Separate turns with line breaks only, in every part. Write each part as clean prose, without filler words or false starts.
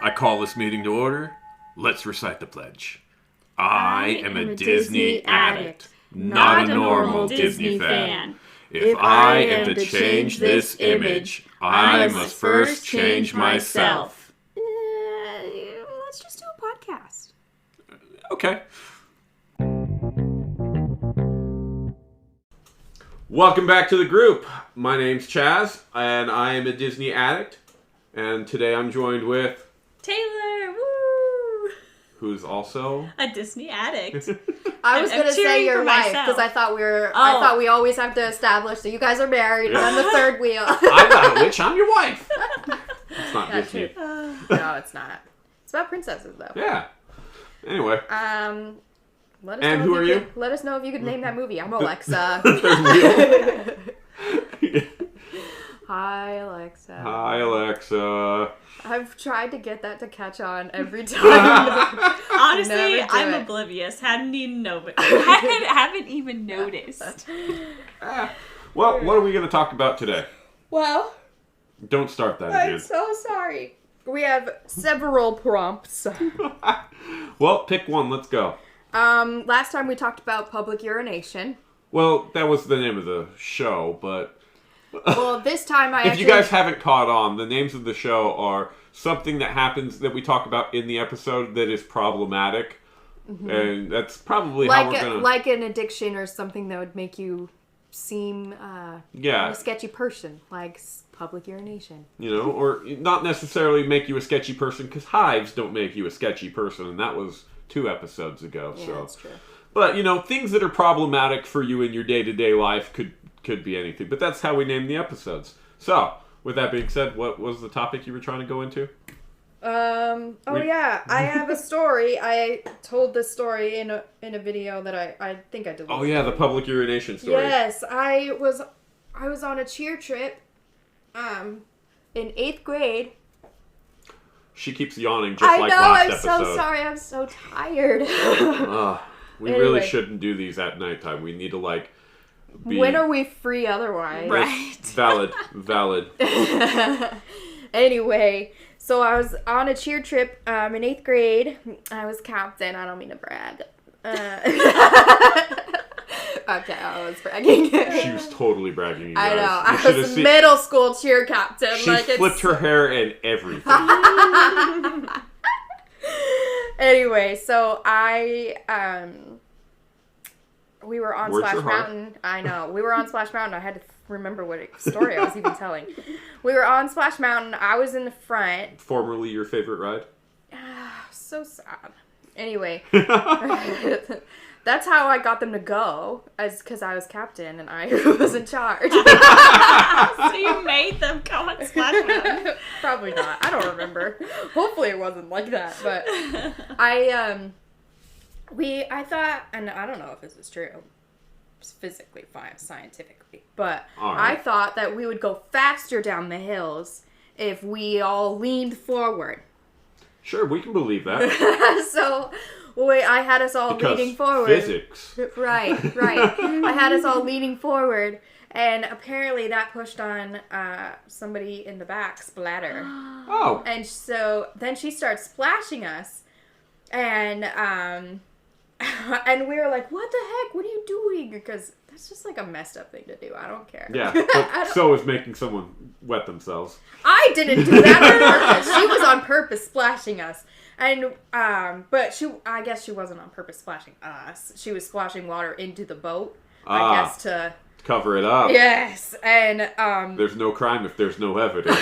I call this meeting to order. Let's recite the pledge. I am a Disney addict, not a normal Disney fan. If I am to change this image, I must first change myself.
Let's just do a podcast.
Okay. Welcome back to the group. My name's Chaz, and I am a Disney addict. And today I'm joined with...
Taylor, woo!
Who's also...
a Disney addict.
I was going to say your wife, because I thought I thought we always have to establish that you guys are married, and I'm the third wheel.
I'm not a witch, I'm your wife. It's not
That's
Disney.
No, it's not. It's about princesses, though.
Yeah. Anyway.
Let us
And
know
who
if
are
you
you?
could, let us know if you could name that movie. I'm Alexa.
Third wheel.
Hi, Alexa.
Hi, Alexa.
I've tried to get that to catch on every time.
Honestly, I'm oblivious. Haven't even noticed.
Well, what are we going to talk about today?
Well,
Don't start that
I'm
again.
so sorry. We have several prompts.
Well, pick one. Let's go.
Last time we talked about public urination.
Well, that was the name of the show, but...
Well, this time
If you guys haven't caught on, the names of the show are something that happens that we talk about in the episode that is problematic. Mm-hmm. And that's probably how we're going to...
Like an addiction or something that would make you seem a sketchy person, like public urination.
You know, or not necessarily make you a sketchy person, because hives don't make you a sketchy person, and that was 2 episodes ago.
Yeah,
so
that's true.
But, you know, things that are problematic for you in your day-to-day life could be anything. But that's how we name the episodes. So, with that being said, what was the topic you were trying to go into?
I have a story. I told this story in a video that I think I deleted.
Oh yeah, the public urination story.
Yes, I was on a cheer trip, in 8th grade.
She keeps yawning just like last episode.
I'm so sorry. I'm so tired.
We really shouldn't do these at nighttime. We need to be...
When are we free otherwise?
Right.
Valid.
Anyway, so I was on a cheer trip in 8th grade. I was captain. I don't mean to brag. Okay, I was bragging.
She was totally bragging. You
I
guys.
know. I was middle school cheer captain.
She flipped her hair and everything.
Anyway, so we were on
Words
Splash
are hard.
Mountain. I know. We were on Splash Mountain. I had to remember what story I was even telling. We were on Splash Mountain. I was in the front.
Formerly your favorite ride?
So sad. Anyway. That's how I got them to go, because I was captain and I was in charge.
So you made them go on Splash Mountain?
Probably not. I don't remember. Hopefully it wasn't like that. But I thought, and I don't know if this is true, physically, scientifically, but I thought that we would go faster down the hills if we all leaned forward.
Sure, we can believe that.
So... I had us all leaning forward.
Physics.
Right. I had us all leaning forward, and apparently that pushed on somebody in the back, splatter.
Oh.
And so then she starts splashing us, and and we were like, "What the heck? What are you doing?" Because that's just like a messed up thing to do. I don't care.
Yeah, but so is making someone wet themselves.
I didn't do that on purpose. She was on purpose splashing us. And, but I guess she wasn't on purpose splashing us. She was splashing water into the boat, I guess, to
cover it up.
Yes, and,
there's no crime if there's no evidence.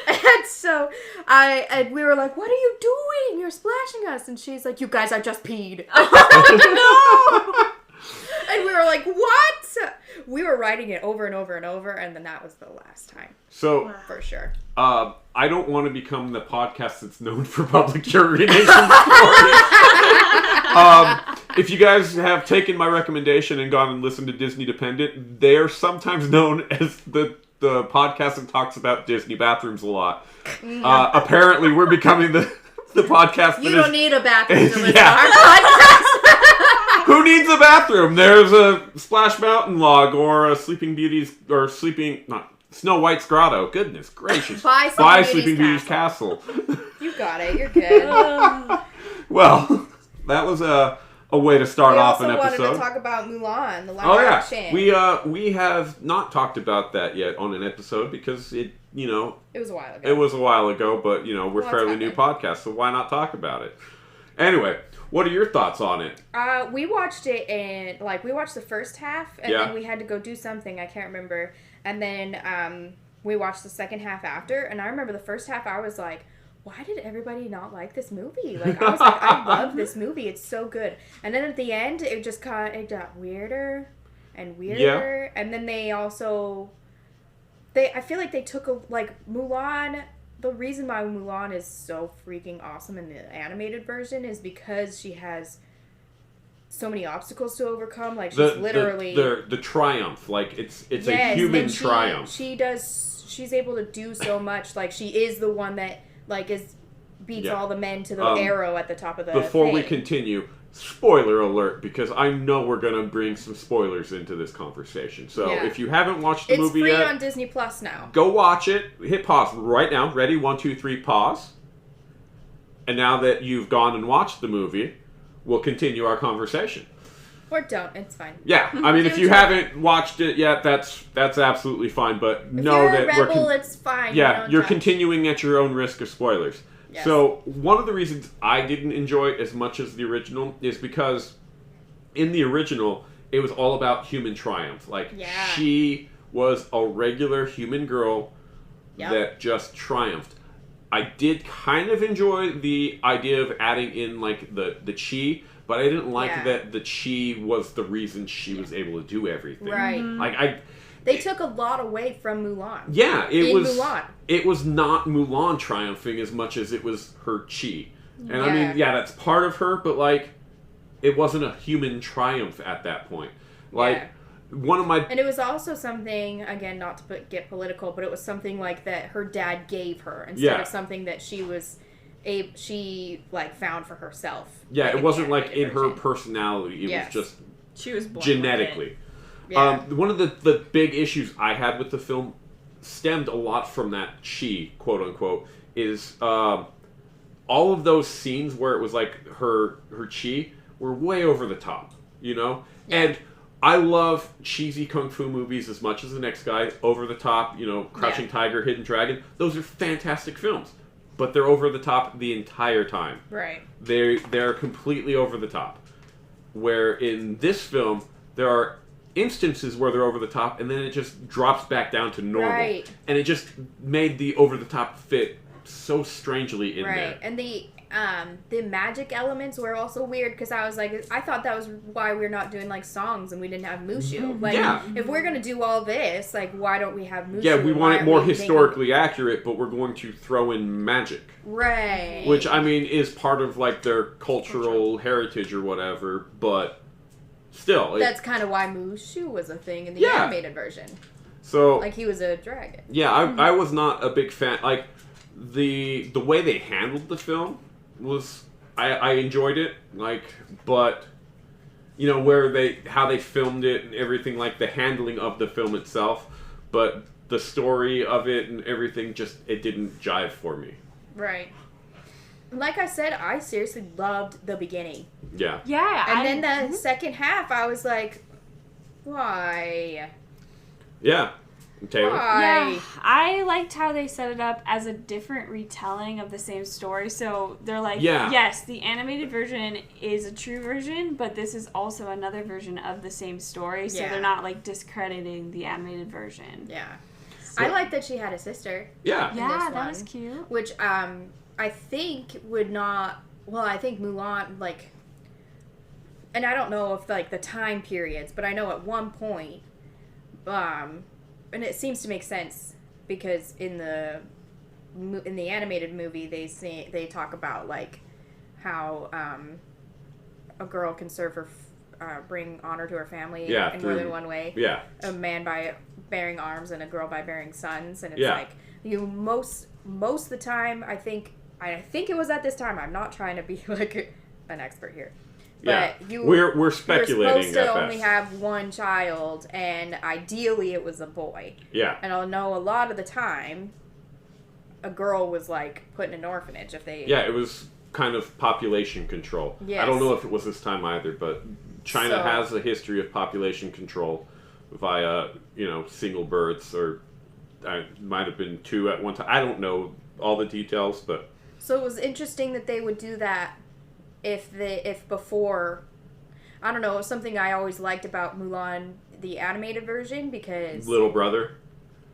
And so, and we were like, "What are you doing? You're splashing us." And she's like, "You guys, I just peed." Oh, no! And we were like, "What?" We were writing it over and over and over, and then that was the last time.
So,
for sure.
I don't want to become the podcast that's known for public urination stories. If you guys have taken my recommendation and gone and listened to Disney Dependent, they are sometimes known as the podcast that talks about Disney bathrooms a lot. Apparently, we're becoming the podcast that
You don't need a bathroom to listen
Yeah.
to our podcast.
Who needs a bathroom? There's a Splash Mountain log or a Sleeping Beauty's, or Sleeping, not Snow White's grotto. Goodness gracious.
Buy
Sleeping Beauty's castle.
You got it. You're good.
Well, that was a way to start off an episode.
We also wanted to talk about Mulan, the live action.
We have not talked about that yet on an episode because it was a while ago. It was a while ago, but we're fairly new podcast, so why not talk about it? Anyway, what are your thoughts on it?
We watched it and we watched the first half, and then we had to go do something. I can't remember, and then we watched the second half after. And I remember the first half, I was like, why did everybody not like this movie? I was like, I love this movie. It's so good. And then at the end, it just it got weirder and weirder. Yeah. And then I feel like they took Mulan. The reason why Mulan is so freaking awesome in the animated version is because she has so many obstacles to overcome. She's literally
the triumph. It's a human triumph.
She's able to do so much. She is the one that beats all the men to the arrow at the top of the
Before
thing.
we continue, spoiler alert, because I know we're going to bring some spoilers into this conversation. So if you haven't watched the movie yet...
It's free on Disney Plus now.
Go watch it. Hit pause right now. Ready? 1, 2, 3, pause. And now that you've gone and watched the movie, we'll continue our conversation.
Or don't. It's fine.
Yeah. I mean, if you haven't watched it yet, that's absolutely fine. But know that
we're... Rebel, it's fine.
Yeah, you're continuing at your own risk of spoilers. Yes. So, one of the reasons I didn't enjoy it as much as the original is because in the original, it was all about human triumph. She was a regular human girl that just triumphed. I did kind of enjoy the idea of adding in, the chi, but I didn't like that the chi was the reason she was able to do everything.
Right. They took a lot away from Mulan.
Yeah,
Mulan.
It was not Mulan triumphing as much as it was her chi. And I mean, that's part of her, but it wasn't a human triumph at that point. One of my...
And it was also something, again, not to get political, but it was something that her dad gave her instead of something that she was... she found for herself.
Yeah, it wasn't in her personality. It was just...
She was born
genetically.
Yeah.
One of the big issues I had with the film stemmed a lot from that chi, quote unquote, is all of those scenes where it was her chi were way over the top, Yeah. And I love cheesy kung fu movies as much as the next guy. Over the top, Crouching Tiger, Hidden Dragon. Those are fantastic films, but they're over the top the entire time.
Right.
They're completely over the top. Where in this film there are instances where they're over the top, and then it just drops back down to normal.
Right.
And it just made the over the top fit so strangely in there.
Right. And the magic elements were also weird because I thought that was why we're not doing songs and we didn't have Mushu. If we're gonna do all this, why don't we have Mushu?
Yeah, we want it more historically accurate, but we're going to throw in magic.
Right.
Which I mean is part of their cultural heritage or whatever, but still,
that's kind of why Mushu was a thing in the animated version.
So,
he was a dragon.
Yeah, I was not a big fan. The way they handled the film was I enjoyed it. But how they filmed it and everything, the handling of the film itself, but the story of it and everything it didn't jive for me.
Right. Like I said, I seriously loved the beginning.
Yeah.
Yeah.
And then the second half, I was like, why?
Yeah. Taylor?
Why?
Yeah. I liked how they set it up as a different retelling of the same story. So they're yes, the animated version is a true version, but this is also another version of the same story. So they're not discrediting the animated version.
Yeah. So, I like that she had a sister.
Yeah.
Yeah, that was cute.
Which, I think would not... Well, I think Mulan, and I don't know if, the time periods, but I know at one point, and it seems to make sense, because in the animated movie, they talk about, how a girl can serve her... bring honor to her family in more than one way.
Yeah.
A man by bearing arms and a girl by bearing sons, and it's most of the time, I think it was at this time. I'm not trying to be an expert here, But
we're speculating.
You're supposed to only have one child, and ideally it was a boy.
Yeah.
And I know a lot of the time, a girl was like put in an orphanage if they.
Yeah, it was kind of population control.
Yes.
I don't know if it was this time either, but China has a history of population control via single births, or might have been 2 at one time. I don't know all the details, but.
So it was interesting that they would do that. If before, I don't know, it was something I always liked about Mulan, the animated version, because...
Little brother.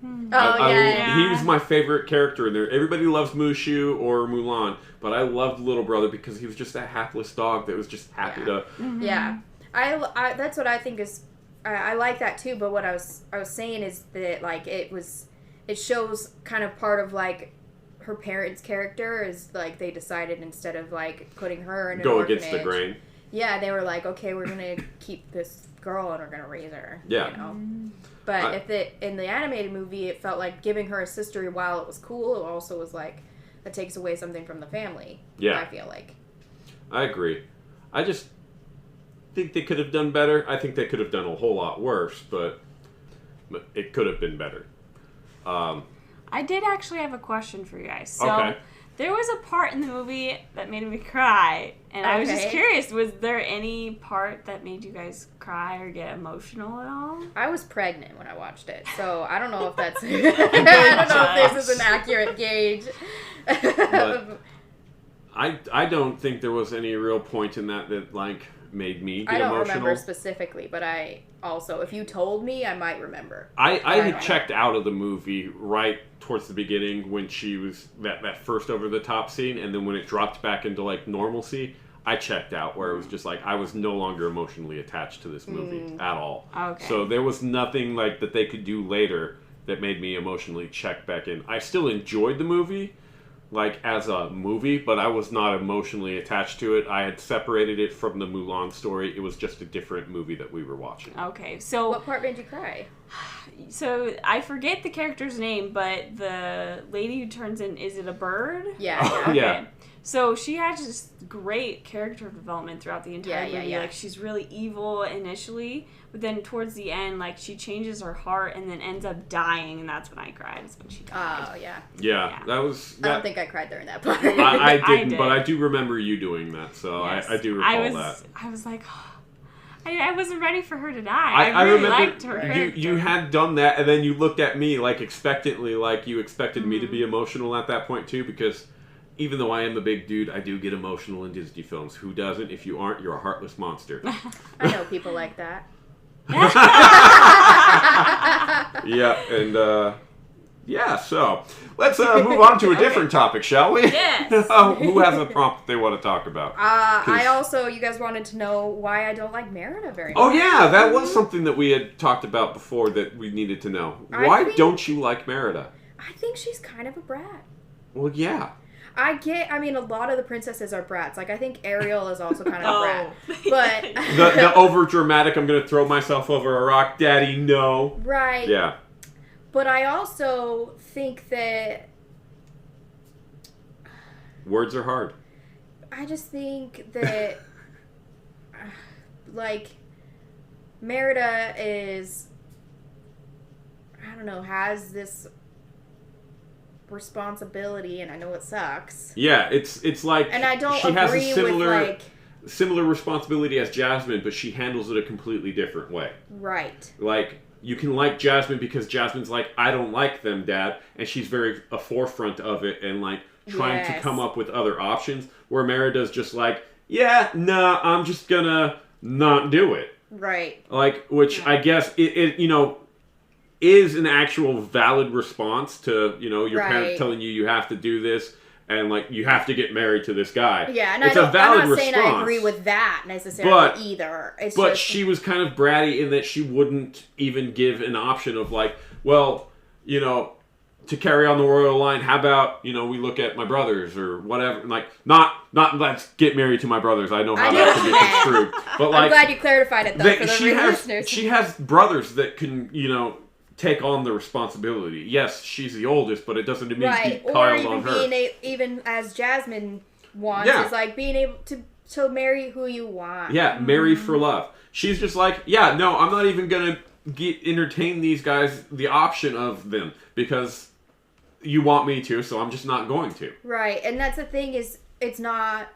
Yeah.
He was my favorite character in there. Everybody loves Mushu or Mulan, but I loved Little Brother because he was just that hapless dog that was just happy to...
Mm-hmm. Yeah. I that's what I think is... I like that too, but what I was saying is that, like, it shows kind of part of, like, her parents' character is like they decided instead of like putting her in an orphanage,
against the grain.
Yeah, they were like, okay, we're gonna keep this girl and we're gonna raise her.
Yeah.
But in the animated movie, it felt like giving her a sister while it was cool, it also was like that takes away something from the family.
Yeah.
I feel like.
I agree. I just think they could have done better. I think they could have done a whole lot worse, but it could have been better.
I did actually have a question for you guys. So there was a part in the movie that made me cry, and I was just curious, was there any part that made you guys cry or get emotional at all?
I was pregnant when I watched it, so I don't know if that's I don't know if this is an accurate gauge.
But I don't think there was any real point in that like made me get emotional.
I don't remember specifically, but I also, if you told me, I might remember.
I had checked out of the movie right towards the beginning when she was that first over-the-top scene, and then when it dropped back into like normalcy, I checked out, where it was just like I was no longer emotionally attached to this movie at all.
Okay.
So there was nothing like that they could do later that made me emotionally check back in. I still enjoyed the movie, like as a movie, but I was not emotionally attached to it. I had separated it from the Mulan story. It was just a different movie that we were watching.
Okay, so
what part made you cry?
So I forget the character's name, but the lady who turns in, is it a bird?
Yeah.
Okay.
Yeah.
So she had just great character development throughout the entire movie.
Yeah.
Like, she's really evil initially, but then towards the end, like, she changes her heart and then ends up dying, and that's when I cried. Is when she died.
Oh, yeah.
Yeah, that was...
I don't think I cried during that part.
I didn't,
I did.
but I do remember you doing that, so yes. I do recall that.
I was like... I wasn't ready for her to die. I really liked her character.
You had done that, and then you looked at me, like, expectantly, like you expected me to be emotional at that point, too, because... Even though I am a big dude, I do get emotional in Disney films. Who doesn't? If you aren't, you're a heartless monster.
I know people like that.
Yeah, and so let's move on to a different topic, shall we?
Yes.
Who has a prompt they want to talk about?
I also, you guys wanted to know why I don't like Merida very much.
Oh yeah, that was something that we had talked about before that we needed to know. Why don't you like Merida?
I think she's kind of a brat.
Well, yeah.
I mean, a lot of the princesses are brats. Like, I think Ariel is also kind of a brat. But...
the over-dramatic, I'm going to throw myself over a rock, daddy, no.
Right.
Yeah.
But I also think that...
Words are hard.
I just think that, like, Merida is... I don't know, has this... responsibility, and I know it sucks.
Yeah, it's like,
and I don't
she
agree
has a
with
similar responsibility as Jasmine, but she handles it a completely different way.
Right.
Like, you can like Jasmine because Jasmine's like, I don't like them, Dad, and she's very a forefront of it and like trying to come up with other options. Where Merida's just like, yeah, nah, I'm just gonna not do it.
Right.
Like, which I guess it is an actual valid response to, your parents telling you have to do this and, like, you have to get married to this guy.
Yeah, and
it's
I'm not saying
response,
I agree with that necessarily either.
But she was kind of bratty in that she wouldn't even give an option of, like, well, to carry on the royal line, how about, we look at my brothers or whatever. Like, not let's get married to my brothers. I know how that can be construed. But, like,
I'm glad you clarified it, though, for the listeners.
She has brothers that can, take on the responsibility. Yes, she's the oldest, but it doesn't mean to be piled on her.
Even as Jasmine wants, is like being able to So marry who you want.
Yeah, marry for love. She's just like, yeah, no, I'm not even going to entertain these guys, the option of them, because you want me to, so I'm just not going to.
Right, and that's the thing is, it's not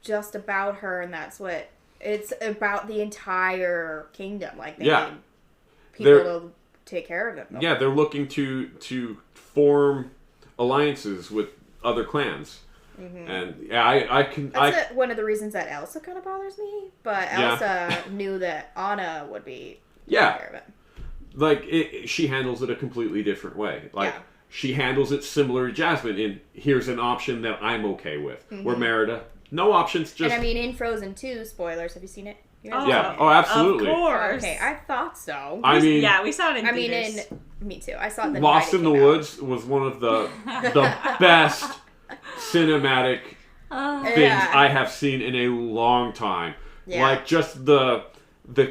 just about her, and that's what, it's about the entire kingdom. Like, they need people to take care of them.
Yeah, they're looking to form alliances with other clans. Mm-hmm. And I can.
That's one of the reasons that Elsa kind of bothers me. But Elsa knew that Anna would be taking care of it.
Like she handles it a completely different way. Like she handles it similar to Jasmine. In here's an option that I'm okay with. Mm-hmm. Where Merida, no options. Just
and I mean, in Frozen 2, spoilers. Have you seen it?
Oh, absolutely.
Of course.
Okay, I thought so.
I mean,
we saw it in theaters.
Me too. I saw it.
Lost in the Woods was one of the best cinematic things I have seen in a long time. Yeah. Like just the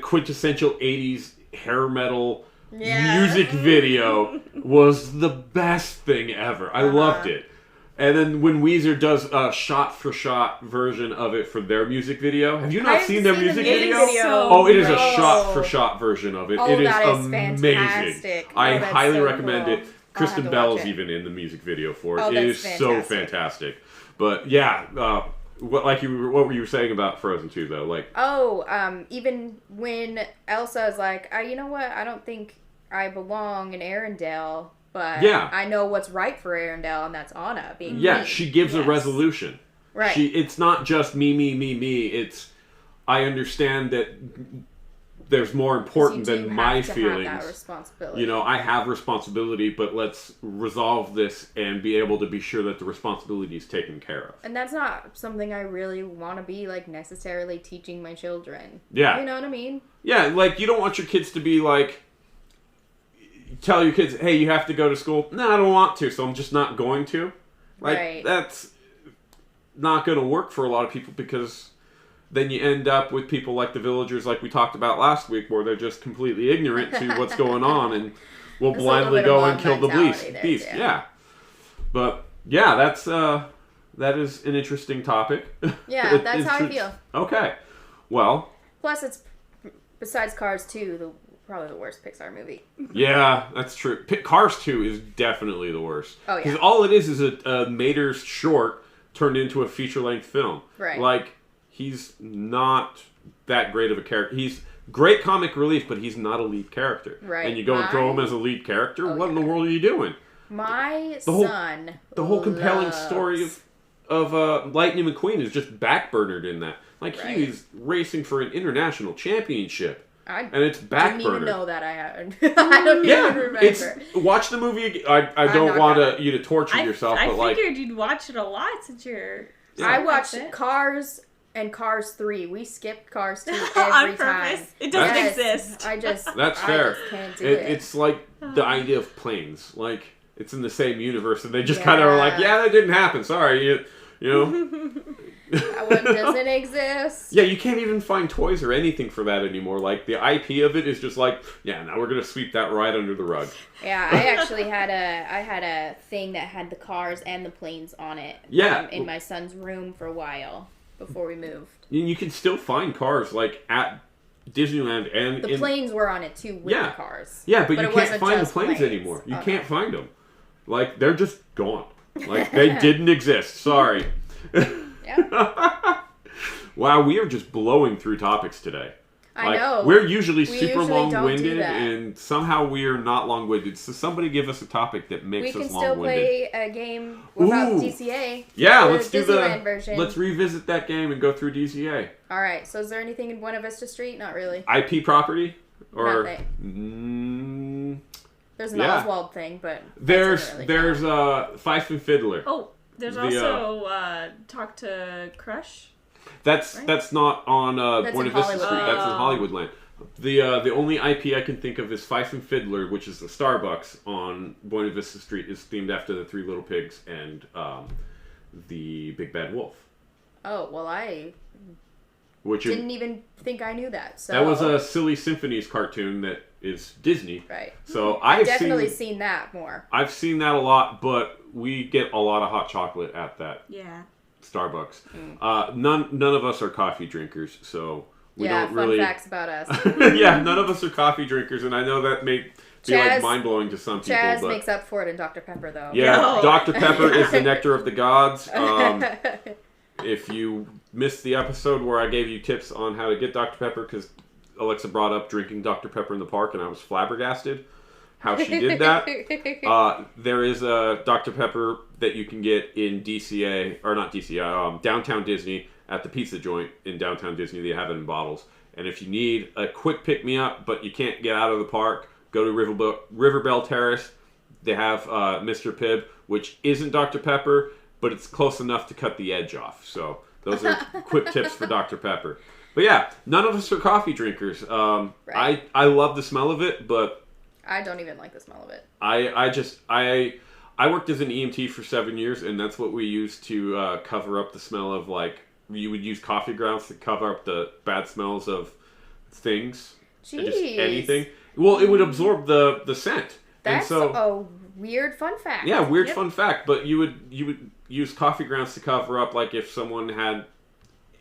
quintessential 80s hair metal music video was the best thing ever. I loved it. And then when Weezer does a shot-for-shot version of it for their music video, have you not seen their music video? It is a shot-for-shot version of it. It is amazing.
Fantastic.
I highly recommend it. Kristen Bell's even in the music video for it. It is so fantastic. But yeah, what were you saying about Frozen 2 though? Like
even when Elsa is like, you know what? I don't think I belong in Arendelle. But I know what's right for Arendelle, and that's Anna being me.
She gives a resolution.
Right.
It's not just me. It's I understand that there's more important than my feelings.
Have that responsibility.
You know, I have responsibility, but let's resolve this and be able to be sure that the responsibility is taken care of.
And that's not something I really want to be like necessarily teaching my children.
Yeah.
You know what I mean?
Yeah, like you don't want your kids to be like, tell your kids, hey, you have to go to school. No, I don't want to, so I'm just not going to. Like, that's not going to work for a lot of people because then you end up with people like the villagers like we talked about last week where they're just completely ignorant to what's going on and will blindly go and kill the beast. Yeah. But, yeah, that is an interesting topic.
Yeah, that's how I feel.
Okay. Well.
Plus, it's, besides Cars 2, probably the worst Pixar movie.
Yeah, that's true. Cars 2 is definitely the worst.
Oh, yeah.
Because all it is a Mater's short turned into a feature-length film.
Right.
Like, he's not that great of a character. He's great comic relief, but he's not a lead character.
Right.
And you go and throw him as a lead character? What in the world are you doing? The whole compelling story of Lightning McQueen is just backburnered in that. Like, he's racing for an international championship. And it's backburner. I didn't even
know that I had. I don't even remember.
Watch the movie again. I don't want you to torture yourself, but
I figured you'd watch it a lot since you're...
Yeah. I watched Cars and Cars 3. We skipped Cars 2 every time.
It doesn't exist.
That's fair.
I just can't do it.
It's like the idea of planes. Like, it's in the same universe, and they just kind of are like, yeah, that didn't happen. Sorry, you know?
That one doesn't exist.
Yeah, you can't even find toys or anything for that anymore. Like, the IP of it is just like, yeah, now we're going to sweep that right under the rug.
Yeah, I actually had a thing that had the cars and the planes on it.
Yeah.
In my son's room for a while before we moved.
You can still find cars, like, at Disneyland. And
the planes were on it, too, with the cars.
Yeah, but you can't find the planes anymore. You can't find them. Like, they're just gone. Like, they didn't exist. Sorry. Wow, we are just blowing through topics today.
I know.
We're usually super long-winded, and somehow we are not long-winded. So somebody give us a topic that makes us long-winded. We can still play
a game about DCA.
Yeah, let's do
Disneyland version.
Let's revisit that game and go through DCA.
All right. So is there anything in Buena Vista Street? Not really.
IP property? Or
there's an Oswald thing, but
there's Fife and Fiddler.
Oh. There's also Talk to Crush.
That's not on Buena Vista Street. That's in Hollywoodland. The only IP I can think of is Fife and Fiddler, which is the Starbucks on Buena Vista Street, is themed after the Three Little Pigs and the Big Bad Wolf.
Oh, well, didn't even think I knew that. So
that was a Silly Symphonies cartoon that is Disney.
Right.
So I've
definitely seen that more.
I've seen that a lot, but we get a lot of hot chocolate at that.
Yeah.
Starbucks. None of us are coffee drinkers, so we don't really...
fun facts about us.
Yeah, none of us are coffee drinkers, and I know that may be like mind-blowing to some people.
Chaz
but...
makes up for it in Dr. Pepper, though.
Yeah, no. Dr. Pepper is the nectar of the gods. If you missed the episode where I gave you tips on how to get Dr. Pepper, because Alexa brought up drinking Dr. Pepper in the park, and I was flabbergasted how she did that. There is a Dr. Pepper that you can get in Downtown Disney at the pizza joint in Downtown Disney. They have it in bottles. And if you need a quick pick-me-up, but you can't get out of the park, go to Riverbell Terrace. They have Mr. Pibb, which isn't Dr. Pepper, but it's close enough to cut the edge off. So those are quick tips for Dr. Pepper. But yeah, none of us are coffee drinkers. Right. I love the smell of it, but...
I don't even like the smell of it.
I worked as an EMT for 7 years, and that's what we used to cover up the smell of, like, you would use coffee grounds to cover up the bad smells of things.
Jeez.
Just anything. Well, it would absorb the scent.
That's a weird fun fact.
Yeah, weird fun fact. But you would use coffee grounds to cover up, like, if someone had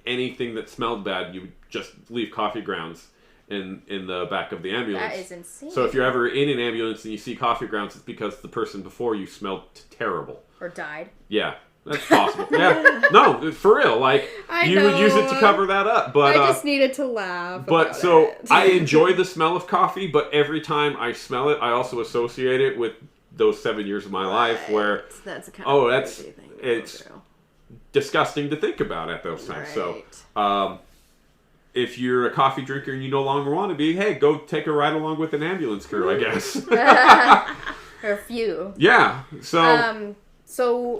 anything that smelled bad, you would just leave coffee grounds in the back of the ambulance.
That is insane.
So if you're ever in an ambulance and you see coffee grounds, it's because the person before you smelled terrible.
Or died.
Yeah, that's possible. Yeah, no, for real. Like, you would use it to cover that up. But
I just needed to laugh.
But so I enjoy the smell of coffee, but every time I smell it, I also associate it with those 7 years of my life where
that's a kind of crazy thing to go through.
Disgusting to think about at those times. Right. So, if you're a coffee drinker and you no longer want to be, hey, go take a ride along with an ambulance crew, I guess.
Or a few.
Yeah. So,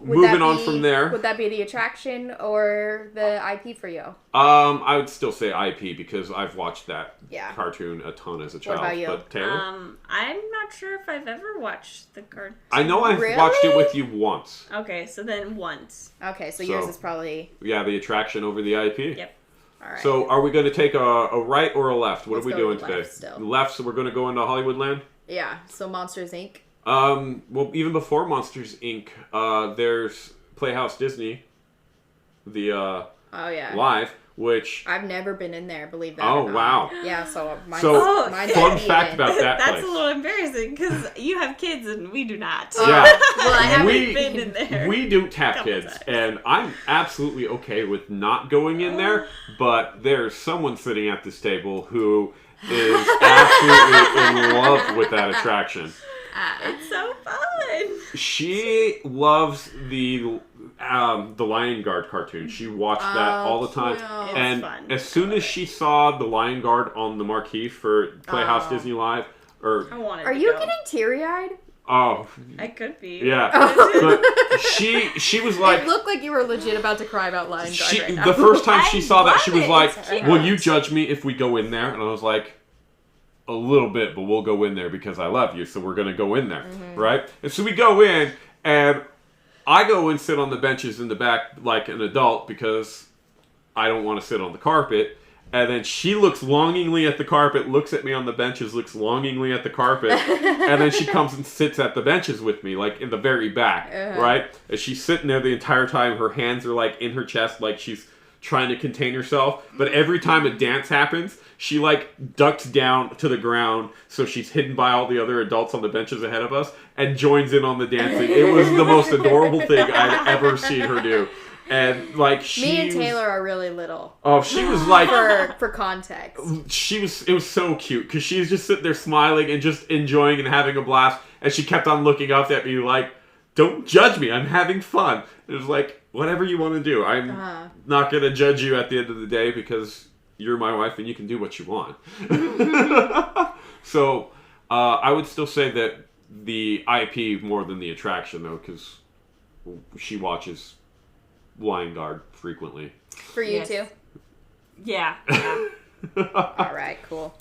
moving on from there.
Would that be the attraction or the IP for you?
I would still say IP because I've watched that cartoon a ton as a child.
What about you?
But Taylor?
I'm not sure if I've ever watched the cartoon.
I know I've watched it with you once.
Okay, so then once.
Okay, so yours is probably...
Yeah, the attraction over the IP.
Yep.
All right.
So are we going to take a right or a left? What are we doing today?
Still.
Left, so we're going to go into Hollywoodland?
Yeah, so Monsters, Inc.
Well, even before Monsters, Inc., there's Playhouse Disney, the live, which...
I've never been in there, believe that
or not. Wow.
Yeah, so mine's
fun fact about that
That's
place.
a little embarrassing, because you have kids and we do not.
Yeah.
Well, I haven't been in there.
We don't have kids, and I'm absolutely okay with not going in there, but there's someone sitting at this table who is absolutely in love with that attraction.
It's so fun.
She loves the Lion Guard cartoon. She watched that all the time.
Cute.
And as soon as she saw the Lion Guard on the marquee for Playhouse Disney Live,
are you getting teary-eyed?
Oh,
I could be.
Yeah, but she was like.
It looked like you were legit about to cry about Lion Guard right now.
The first time she saw that, she was like, "Will you judge me if we go in there?" And I was like, a little bit, but we'll go in there because I love you, so we're going to go in there, right? And so we go in, and I go and sit on the benches in the back like an adult because I don't want to sit on the carpet. And then she looks longingly at the carpet, looks at me on the benches, looks longingly at the carpet, and then she comes and sits at the benches with me, like in the very back, right? And she's sitting there the entire time. Her hands are like in her chest, like she's trying to contain herself. But every time a dance happens, she like ducks down to the ground so she's hidden by all the other adults on the benches ahead of us and joins in on the dancing. It was the most adorable thing I'd ever seen her do. And like
me and Taylor are really little.
Oh, she was like
for context.
It was so cute because she's just sitting there smiling and just enjoying and having a blast. And she kept on looking up at me like, "Don't judge me. I'm having fun." It was like, whatever you want to do. I'm not gonna judge you at the end of the day because you're my wife and you can do what you want. So I would still say that the IP more than the attraction though, because she watches Lion Guard frequently.
For you too?
Yeah.
All right, cool.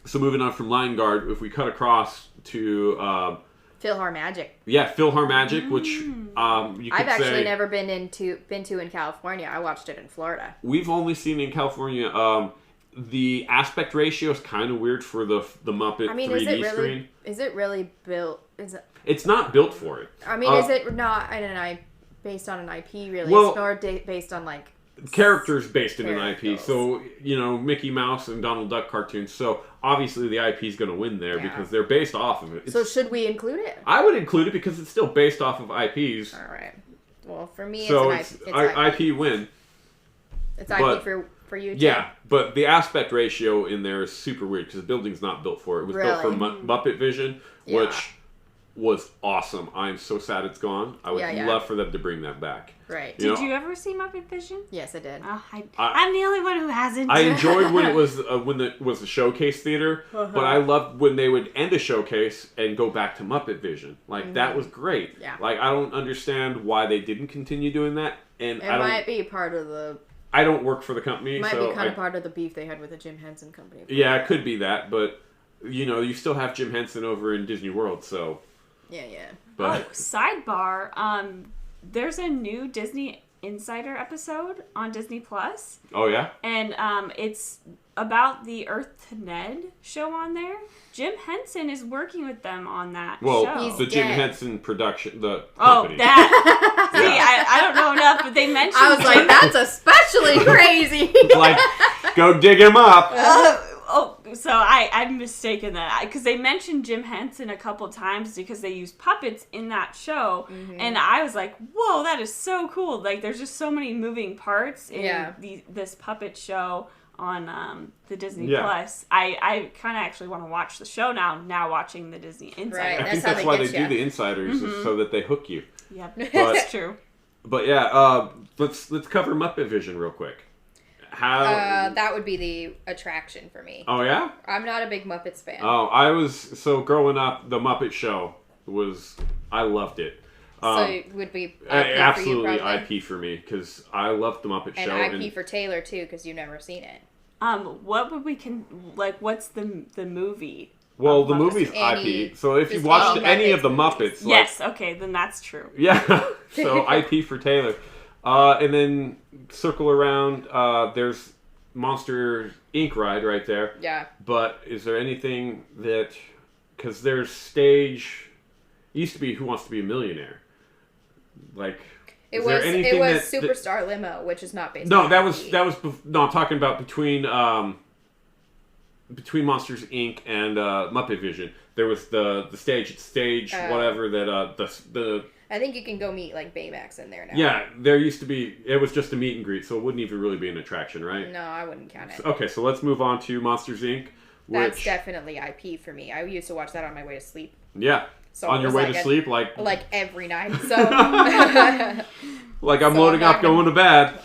So moving on from Lion Guard, if we cut across to
PhilharMagic.
Yeah, PhilharMagic, which you could
I've actually never been to in California. I watched it in Florida.
We've only seen in California. The aspect ratio is kind of weird for the Muppet 3D screen.
Is it really built?
It's not built for it.
I mean, is it not? And I based on an IP release, or based on like
characters based in an IP. So, Mickey Mouse and Donald Duck cartoons. So, obviously the IP is going to win there because they're based off of it.
So, should we include it?
I would include it because it's still based off of IPs.
All right. Well, for me,
it's IP win.
It's IP for you, too?
Yeah, but the aspect ratio in there is super weird because the building's not built for it. It was built for Muppet Vision, which was awesome. I'm so sad it's gone. I would love for them to bring that back.
Right.
Did you ever see Muppet Vision?
Yes, I did.
Oh, I'm the only one who hasn't.
I enjoyed when it was a showcase theater, but I loved when they would end a showcase and go back to Muppet Vision. Like that was great.
Yeah.
Like I don't understand why they didn't continue doing that. And
it might be part of the.
I don't work for the company.
It might be kind of part of the beef they had with the Jim Henson Company.
Yeah, it could be that, but you still have Jim Henson over in Disney World, so.
Yeah.
But
sidebar. There's a new Disney Insider episode on Disney Plus.
Oh yeah.
And it's about the Earth to Ned show on there. Jim Henson is working with them on that show.
Well, the Jim Henson production, the company.
Oh, that. See, I don't know enough, but they mentioned.
I was like, that's especially crazy.
Like, go dig him up.
So I'm mistaken that because they mentioned Jim Henson a couple times because they used puppets in that show, and I was like, "Whoa, that is so cool!" Like, there's just so many moving parts in this puppet show on the Disney Plus. I kind of actually want to watch the show now watching the Disney Insider.
Right,
I think that's why they do the insiders is so that they hook you.
Yep, that's true.
But yeah, let's cover Muppet Vision real quick.
That would be the attraction for me.
Oh yeah?
I'm not a big Muppets fan.
Oh, growing up, the Muppet Show I loved it.
So it would be IP
absolutely
for you,
IP for me because I loved the Muppet Show.
And IP for Taylor too because you've never seen it.
What would we what's the movie?
Well, the movie's IP. So if you watched any of the Muppets,
yes, okay, then that's true.
Yeah. So IP for Taylor. And then circle around, there's Monster Inc. ride right there.
Yeah.
But is there anything because there's stage, it used to be Who Wants to Be a Millionaire. Like,
it was Superstar Limo, which is not based on
I'm talking about between Monsters Inc. and Muppet Vision. There was the stage, whatever, that the
I think you can go meet like Baymax in there now.
Yeah, there used to be, it was just a meet and greet, so it wouldn't even really be an attraction, right?
No, I wouldn't count it.
Okay, so let's move on to Monsters Inc.
That's definitely IP for me. I used to watch that on my way to sleep.
Yeah. So on your way to sleep? Like
every night. So
like I'm loading up going to bed.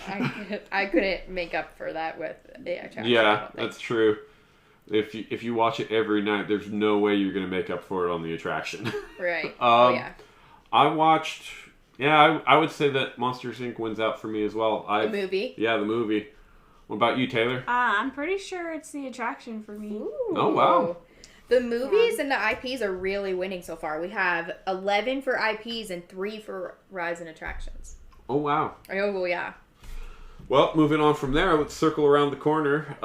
I couldn't make up for that with the attraction.
Yeah, that's true. If you watch it every night, there's no way you're going to make up for it on the attraction.
Right.
I watched... Yeah, I would say that Monsters, Inc. wins out for me as well.
The movie?
Yeah, the movie. What about you, Taylor?
I'm pretty sure it's the attraction for me.
Ooh.
Oh, wow.
The movies and the IPs are really winning so far. We have 11 for IPs and 3 for rides and attractions.
Oh, wow.
Oh, yeah.
Well, moving on from there, let's circle around the corner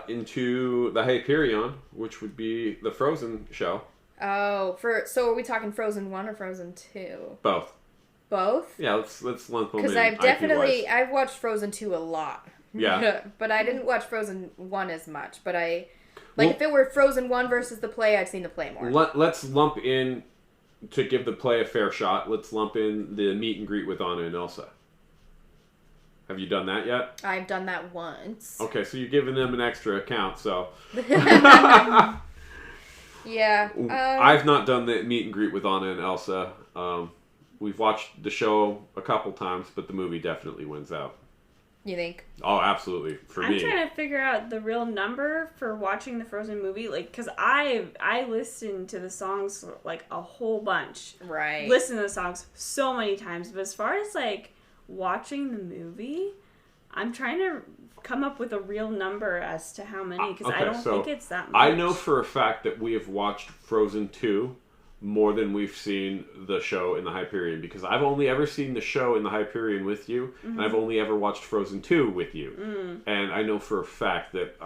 into the Hyperion, which would be the Frozen show.
Oh, so are we talking Frozen 1 or Frozen 2?
Both.
Both?
Yeah, let's lump them in.
Because I've watched Frozen 2 a lot.
Yeah.
But I didn't watch Frozen 1 as much. But if it were Frozen 1 versus the play, I'd seen the play more.
Let's lump in, to give the play a fair shot, let's lump in the meet and greet with Anna and Elsa. Have you done that yet?
I've done that once.
Okay, so you're giving them an extra account, so...
Yeah.
I've not done the meet and greet with Anna and Elsa. We've watched the show a couple times, but the movie definitely wins out.
You think?
Oh, absolutely. For me.
I'm trying to figure out the real number for watching the Frozen movie, because I listened to the songs a whole bunch.
Right.
Listened to the songs so many times, but as far as watching the movie, I'm trying to come up with a real number as to how many, because I don't think it's that much.
I know for a fact that we have watched Frozen 2 more than we've seen the show in the Hyperion, because I've only ever seen the show in the Hyperion with you, and I've only ever watched Frozen 2 with you. And I know for a fact that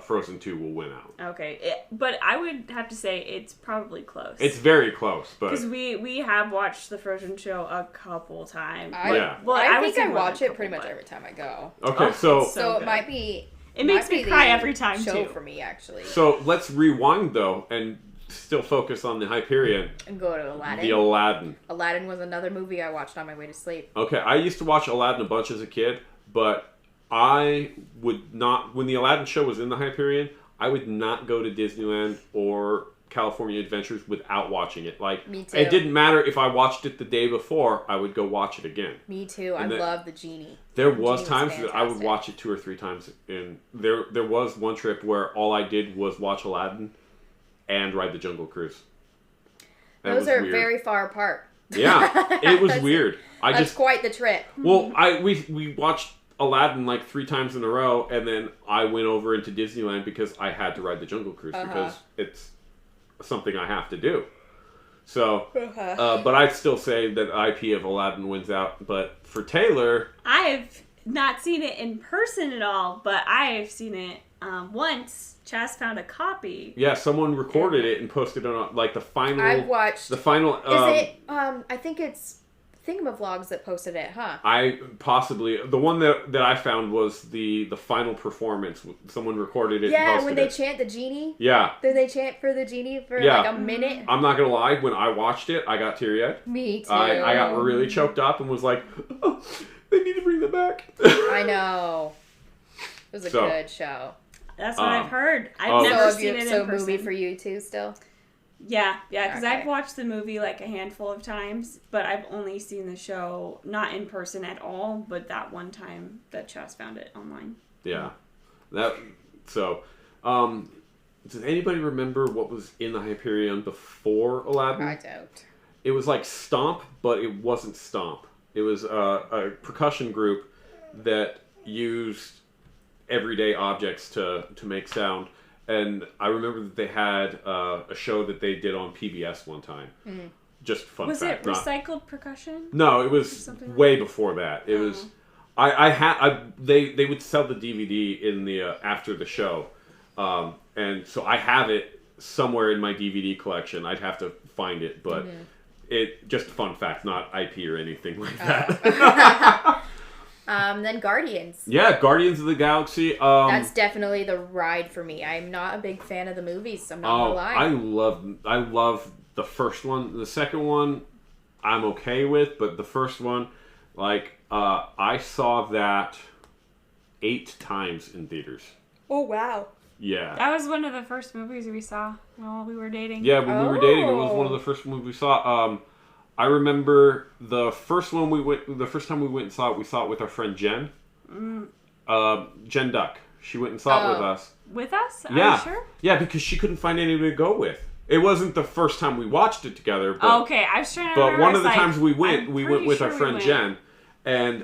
Frozen 2 will win out.
Okay, but I would have to say it's probably close.
It's very close, but...
Because we have watched the Frozen show a couple times.
I think I watch it pretty much every time I go.
Okay,
so it might be...
It makes me cry every time,
show
too.
For me, actually.
So let's rewind, though, and still focus on the Hyperion.
And go to Aladdin.
The Aladdin.
Aladdin was another movie I watched on my way to sleep.
Okay, I used to watch Aladdin a bunch as a kid, but I would not... When the Aladdin show was in the Hyperion, I would not go to Disneyland or California Adventures without watching it. Like,
me too.
It didn't matter if I watched it the day before, I would go watch it again.
Me too. I love the genie.
There was times that I would watch it 2 or 3 times. And there was one trip where all I did was watch Aladdin and ride the Jungle Cruise.
Those are weird. Very far apart.
Yeah, it was weird.
That's quite the trip.
Well, we watched Aladdin like 3 times in a row, and then I went over into Disneyland because I had to ride the Jungle Cruise because it's something I have to do. So, but I'd still say that IP of Aladdin wins out. But for Taylor,
I've not seen it in person at all, but I've seen it once. Chaz found a copy.
Yeah, someone recorded it and posted it on like the final.
I've watched
the final.
Is it? I think it's Thingamavlogs that posted it, huh?
I possibly the one that I found was the final performance. Someone recorded it.
Yeah,
and
when they chant the genie.
Yeah.
Did they chant for the genie for like a minute?
I'm not gonna lie. When I watched it, I got teary-eyed.
Me too.
I got really choked up and was like, oh, they need to bring them back.
I know. It was a good show.
That's what I've heard. I've never seen it in person.
So movie for you too still?
Yeah, because I've watched the movie like a handful of times, but I've only seen the show not in person at all, but that one time that Chas found it online.
Yeah. Does anybody remember what was in the Hyperion before Aladdin?
I don't.
It was like Stomp, but it wasn't Stomp. It was a percussion group that used everyday objects to make sound. And I remember that they had a show that they did on PBS one time. Mm. Just fun fact.
Was it recycled percussion?
No, it was way before that. It was. They would sell the DVD in the after the show, and so I have it somewhere in my DVD collection. I'd have to find it, but it just a fun fact, not IP or anything like that.
Then Guardians.
Yeah, Guardians of the Galaxy.
That's definitely the ride for me. I'm not a big fan of the movies. I'm not gonna lie.
I love the first one. The second one, I'm okay with, but the first one, like, I saw that 8 times in theaters.
Oh wow.
Yeah.
That was one of the first movies we saw while we were dating.
Yeah, when we were dating, it was one of the first movies we saw. I remember the first time we went and saw it, we saw it with our friend Jen. Jen Duck. She went and saw it with us.
With us?
Yeah.
Are you sure?
Yeah, because she couldn't find anybody to go with. It wasn't the first time we watched it together. But,
okay, I was trying to remember.
But one of the times we went with our friend Jen. And,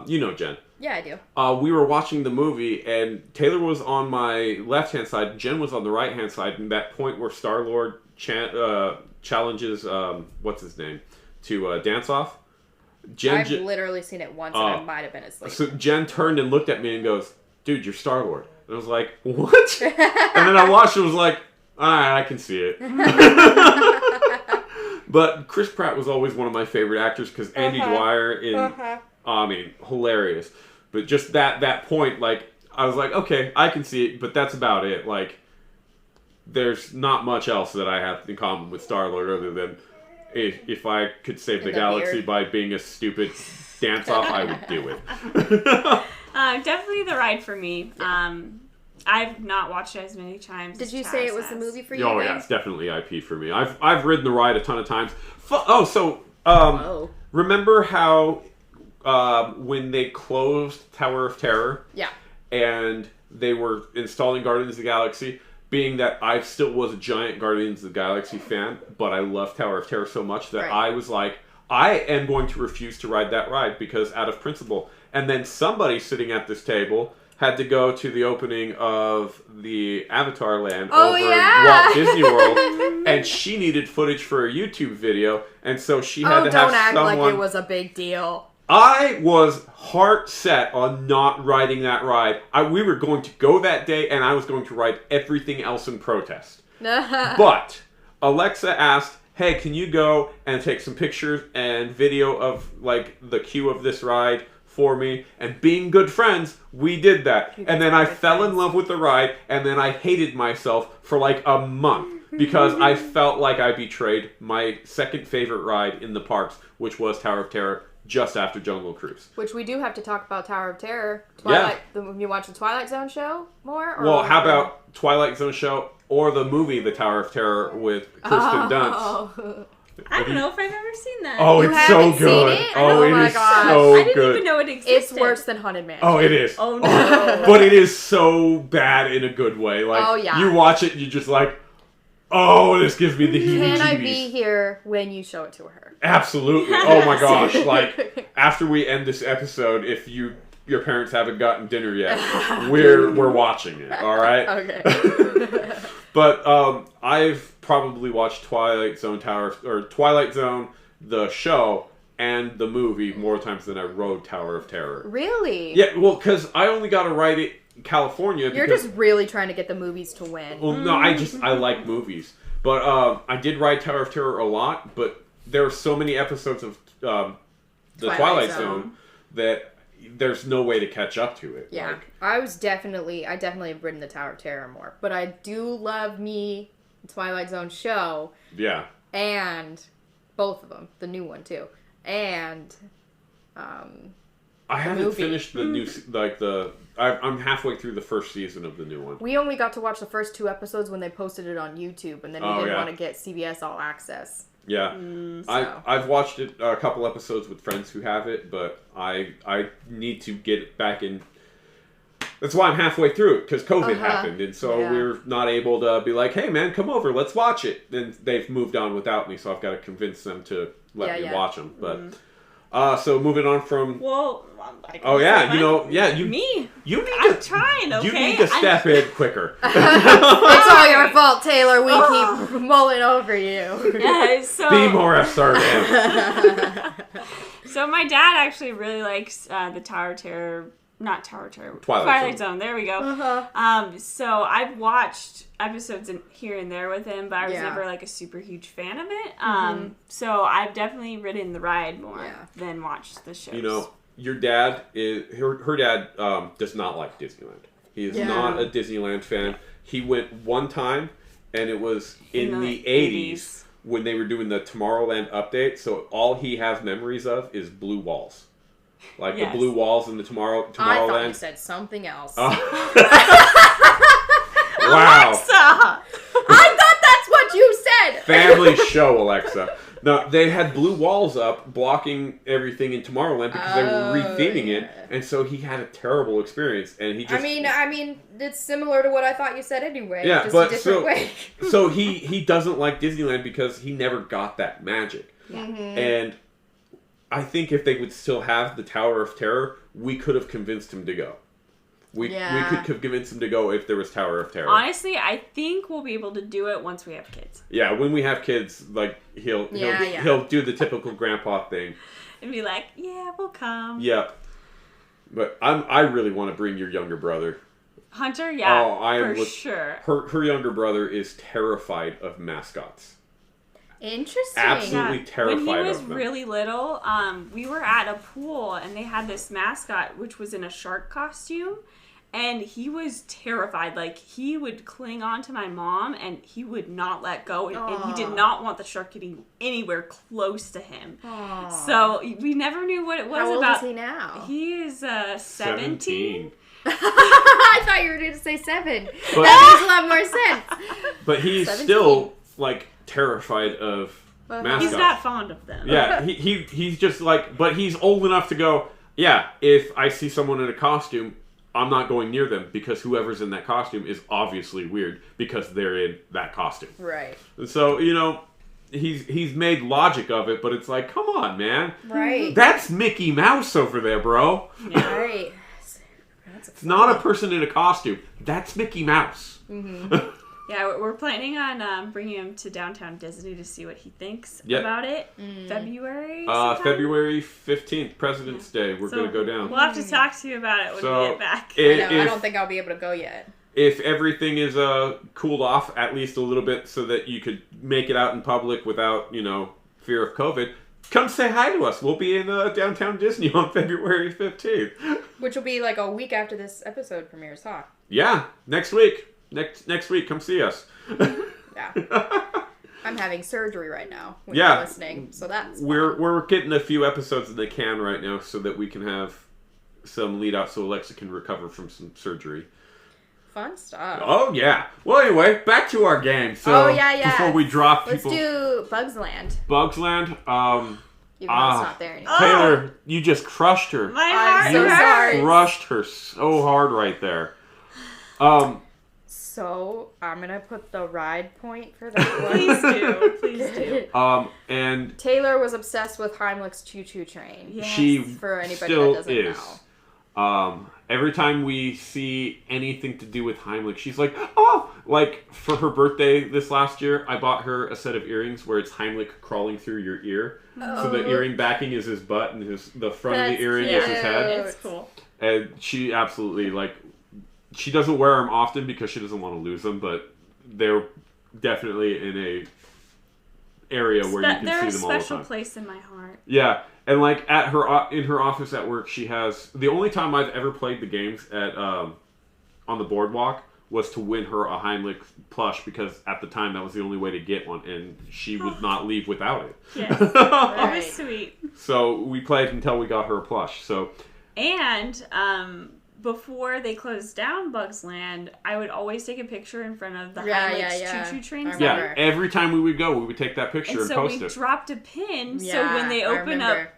you know Jen.
Yeah, I do.
We were watching the movie, and Taylor was on my left-hand side, Jen was on the right-hand side, and that point where Star-Lord challenges, what's his name, to dance off.
I've literally seen it once, and I might have been asleep.
So Jen turned and looked at me and goes, dude, you're Star-Lord. And I was like, what? And then I watched it and was like, alright, I can see it. But Chris Pratt was always one of my favorite actors, because Andy Dwyer I mean, hilarious. But just that point, like, I was like, okay, I can see it, but that's about it. Like, there's not much else that I have in common with Star-Lord other than if I could save the galaxy by being a stupid dance-off, I would do it.
Definitely the ride for me. I've not watched it as many times.
Did you say it was the movie for you?
Oh, yeah, it's definitely IP for me. I've ridden the ride a ton of times. Remember how when they closed Tower of Terror?
Yeah.
And they were installing Guardians of the Galaxy, being that I still was a giant Guardians of the Galaxy fan, but I love Tower of Terror so much that I was like, I am going to refuse to ride that ride because out of principle. And then somebody sitting at this table had to go to the opening of the Avatar Land over in Walt Disney World, and she needed footage for a YouTube video, and so she had to have someone...
don't act like it was a big deal.
I was heart set on not riding that ride. We were going to go that day, and I was going to ride everything else in protest. But Alexa asked, hey, can you go and take some pictures and video of, like, the queue of this ride for me? And being good friends, we did that. And then I fell in love with the ride, and then I hated myself for, like, a month. Because I felt like I betrayed my second favorite ride in the parks, which was Tower of Terror, just after Jungle Cruise.
Which we do have to talk about Tower of Terror. Twilight. You watch the Twilight Zone show more? Or
well, how about Twilight Zone show or the movie The Tower of Terror with Kirsten Dunst?
I don't know if I've ever seen that.
Oh, it's so good.
It?
Oh,
my
it is
gosh.
so
I didn't
good.
even know it existed.
It's worse than Haunted Mansion.
Oh, it is.
Oh, no.
But it is so bad in a good way. Like, you watch it and you're just like, oh, this gives me the heebie-jeebies.
Can I be here when you show it to her?
Absolutely. Oh my gosh. Like, after we end this episode, if your parents haven't gotten dinner yet, we're watching it, alright?
Okay.
But I've probably watched Twilight Zone, the show, and the movie more times than I rode Tower of Terror.
Really?
Yeah, well, because I only got to ride it in California.
You're just really trying to get the movies to win.
Well, no, I like movies. But I did ride Tower of Terror a lot, but there are so many episodes of the Twilight Zone that there's no way to catch up to it.
Yeah, I definitely have ridden the Tower of Terror more, but I do love me the Twilight Zone show.
Yeah.
And both of them, the new one too, and
I haven't finished the new I'm halfway through the first season of the new one.
We only got to watch the first 2 episodes when they posted it on YouTube, and then we didn't want to get CBS All Access.
Yeah, I've watched it a couple episodes with friends who have it, but I need to get it back in. That's why I'm halfway through it, because COVID happened, and so we're not able to be like, hey man, come over, let's watch it. Then they've moved on without me, so I've got to convince them to let me watch them. But so moving on from.
Well.
You
me.
I'm
trying. Okay.
You need to step in quicker.
It's all your fault, Taylor. We keep mulling over you.
Yeah, so
be more assertive.
So my dad actually really likes the Twilight Zone. There we go. So I've watched episodes here and there with him, but I was never like a super huge fan of it. So I've definitely ridden the ride more than watched the shows.
You know, your dad her dad does not like Disneyland. He is not a Disneyland fan. He went one time, and it was in the 80s when they were doing the Tomorrowland update. So all he has memories of is blue walls. Like the blue walls in the Tomorrowland.
I thought you said something else.
Wow.
Alexa! I thought that's what you said!
Family show, Alexa. No, they had blue walls up blocking everything in Tomorrowland because they were retheming it, and so he had a terrible experience, and he just...
I mean, it's similar to what I thought you said anyway, just
but
a different way.
So he doesn't like Disneyland because he never got that magic. And I think if they would still have the Tower of Terror, we could have convinced him to go. We could have convinced him to go if there was Tower of Terror.
Honestly, I think we'll be able to do it once we have kids.
Yeah, when we have kids, like he'll do the typical grandpa thing
and be like, "Yeah, we'll come."
Yeah, but I really want to bring your younger brother,
Hunter. Yeah,
I am
for sure.
Her younger brother is terrified of mascots.
Interesting.
Absolutely terrified of them.
When he was really little, we were at a pool and they had this mascot which was in a shark costume. And he was terrified. Like, he would cling on to my mom, and he would not let go. And he did not want the shark getting anywhere close to him. Aww. So, we never knew what it was about.
How old is he now?
He is 17.
I thought you were going to say 7. That makes a lot more sense.
But he's 17. Still, like, terrified of mascots.
He's not fond of them.
Yeah, he's just like... But he's old enough to go, yeah, if I see someone in a costume... I'm not going near them because whoever's in that costume is obviously weird because they're in that costume.
Right.
And so, he's made logic of it, but it's like, come on, man.
Right.
That's Mickey Mouse over there, bro.
Yeah. Right.
It's not a person in a costume. That's Mickey Mouse.
Mm-hmm.
Yeah, we're planning on bringing him to downtown Disney to see what he thinks about it. February sometime?
February 15th, President's Day. We're going to go down.
We'll have to talk to you about it when we get back.
I don't think I'll be able to go yet.
If everything is cooled off at least a little bit so that you could make it out in public without, fear of COVID, come say hi to us. We'll be in downtown Disney on February 15th.
Which will be like a week after this episode premieres, huh?
Yeah, next week. Next week, come see us.
Yeah. I'm having surgery right now when you're listening, so that's fun.
We're getting a few episodes in the can right now so that we can have some lead out so Alexa can recover from some surgery.
Fun stuff.
Oh, yeah. Well, anyway, back to our game. So, before we drop people...
Let's do Bugs Land.
Bugs Land,
even though it's not there anymore.
Taylor, you just crushed her.
My heart
so sorry.
Crushed her so hard right there.
So, I'm going to put the ride point for that one.
Please do.
And
Taylor was obsessed with Heimlich's choo-choo train.
Yes.
She for anybody
still
that doesn't know.
Every time we see anything to do with Heimlich, she's like, oh! Like, for her birthday this last year, I bought her a set of earrings where it's Heimlich crawling through your ear. So the earring backing is his butt and the front of the earring is his head.
It's cool.
And she absolutely, she doesn't wear them often because she doesn't want to lose them, but they're definitely in a area where you can see them all the time.
They're a special place in my heart.
Yeah, and in her office at work, she has the only time I've ever played the games at on the boardwalk was to win her a Heimlich plush because at the time that was the only way to get one, and she would not leave without it.
Yes, that was sweet.
So we played until we got her a plush. So
before they closed down Bugs Land, I would always take a picture in front of the Heimlich's choo-choo trains.
Yeah, every time we would go, we would take that picture and post it.
So we dropped a pin, so when they open up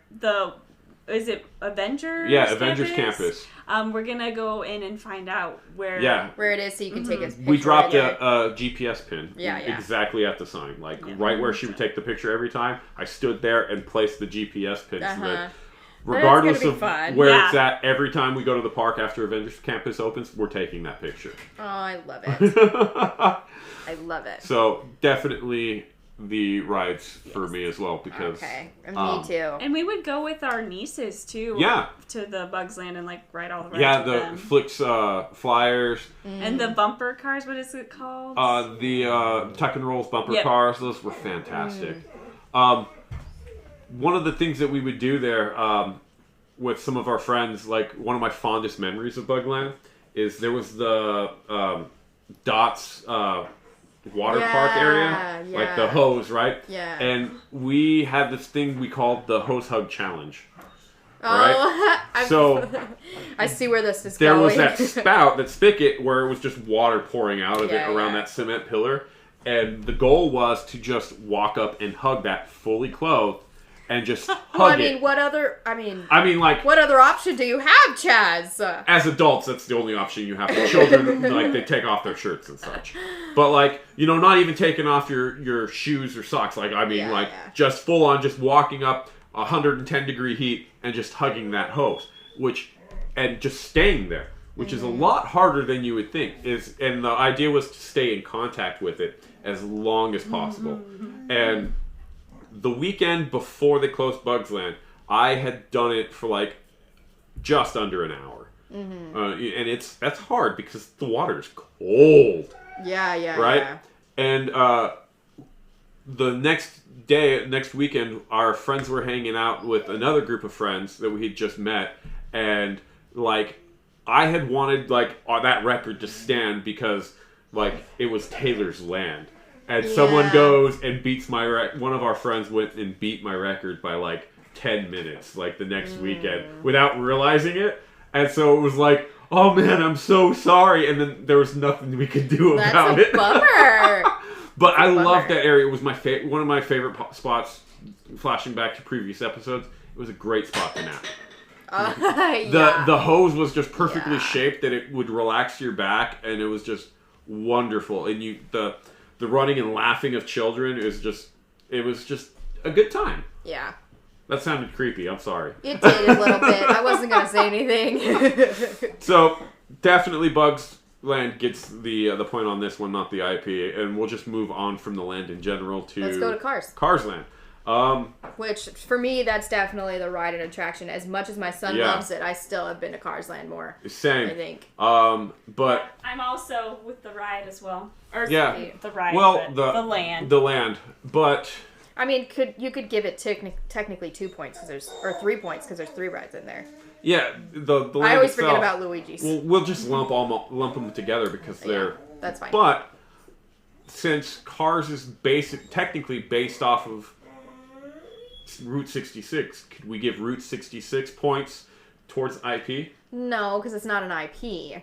is it Avengers?
Yeah, Avengers Campus.
We're gonna go in and find out where
it is, so you can take a picture.
We dropped a GPS pin.
Yeah.
Exactly at the sign, right where she would take the picture every time. I stood there and placed the GPS pin so that regardless of where it's at, every time we go to the park after Avengers Campus opens, we're taking that picture.
Oh, I love it. I love it.
So, definitely the rides for me as well because...
Okay, me too.
And we would go with our nieces, too.
Yeah.
To the Bugs Land and, ride all the rides
Yeah,
with
the
them.
Flix Flyers.
And the bumper cars, what is it called?
The Tuck and Rolls bumper cars, those were fantastic. One of the things that we would do there with some of our friends, one of my fondest memories of Bugland is there was the Dots water park area, the hose, right?
Yeah.
And we had this thing we called the hose hug challenge.
Right?
So
I see where this is
there
going.
There was that spigot where it was just water pouring out of it around that cement pillar. And the goal was to just walk up and hug that fully clothed and just hug it.
What other option do you have, Chaz?
As adults, that's the only option you have. Children, they take off their shirts and such. But, not even taking off your shoes or socks. Just full on, just walking up 110 degree heat and just hugging that hose. And just staying there, which is a lot harder than you would think. And the idea was to stay in contact with it as long as possible. And the weekend before they closed Bugs Land, I had done it for just under an hour. And that's hard because the water is cold.
Yeah.
Right?
Yeah.
And the next weekend, our friends were hanging out with another group of friends that we had just met. And I had wanted that record to stand because it was Taylor's land. And someone goes and beats my one of our friends went and beat my record by 10 minutes the next weekend without realizing it. And so it was oh man, I'm so sorry. And then there was nothing we could do about it.
That's a bummer.
But I loved that area. It was one of my favorite spots. Flashing back to previous episodes, it was a great spot to nap. The hose was just perfectly shaped that it would relax your back, and it was just wonderful. And the running and laughing of children was just a good time.
Yeah.
That sounded creepy. I'm sorry.
It did a little bit. I wasn't gonna say anything.
So definitely Bugs Land gets the point on this one, not the IP, and we'll just move on from the land in general to...
Let's go to Cars.
Cars Land.
Which, for me, that's definitely the ride and attraction. As much as my son loves it, I still have been to Cars Land more.
Same.
I think.
But...
I'm also with the ride as well. Or
the
ride,
well,
the land.
The land. But...
I mean, you could give it technically 2 points, or 3 points, because there's 3 rides in there.
Yeah, the land
I always
itself,
forget about Luigi's.
We'll just lump them together because they're...
that's fine.
But, since Cars is technically based off of Route 66, could we give Route 66 points towards IP?
No, because it's not an IP.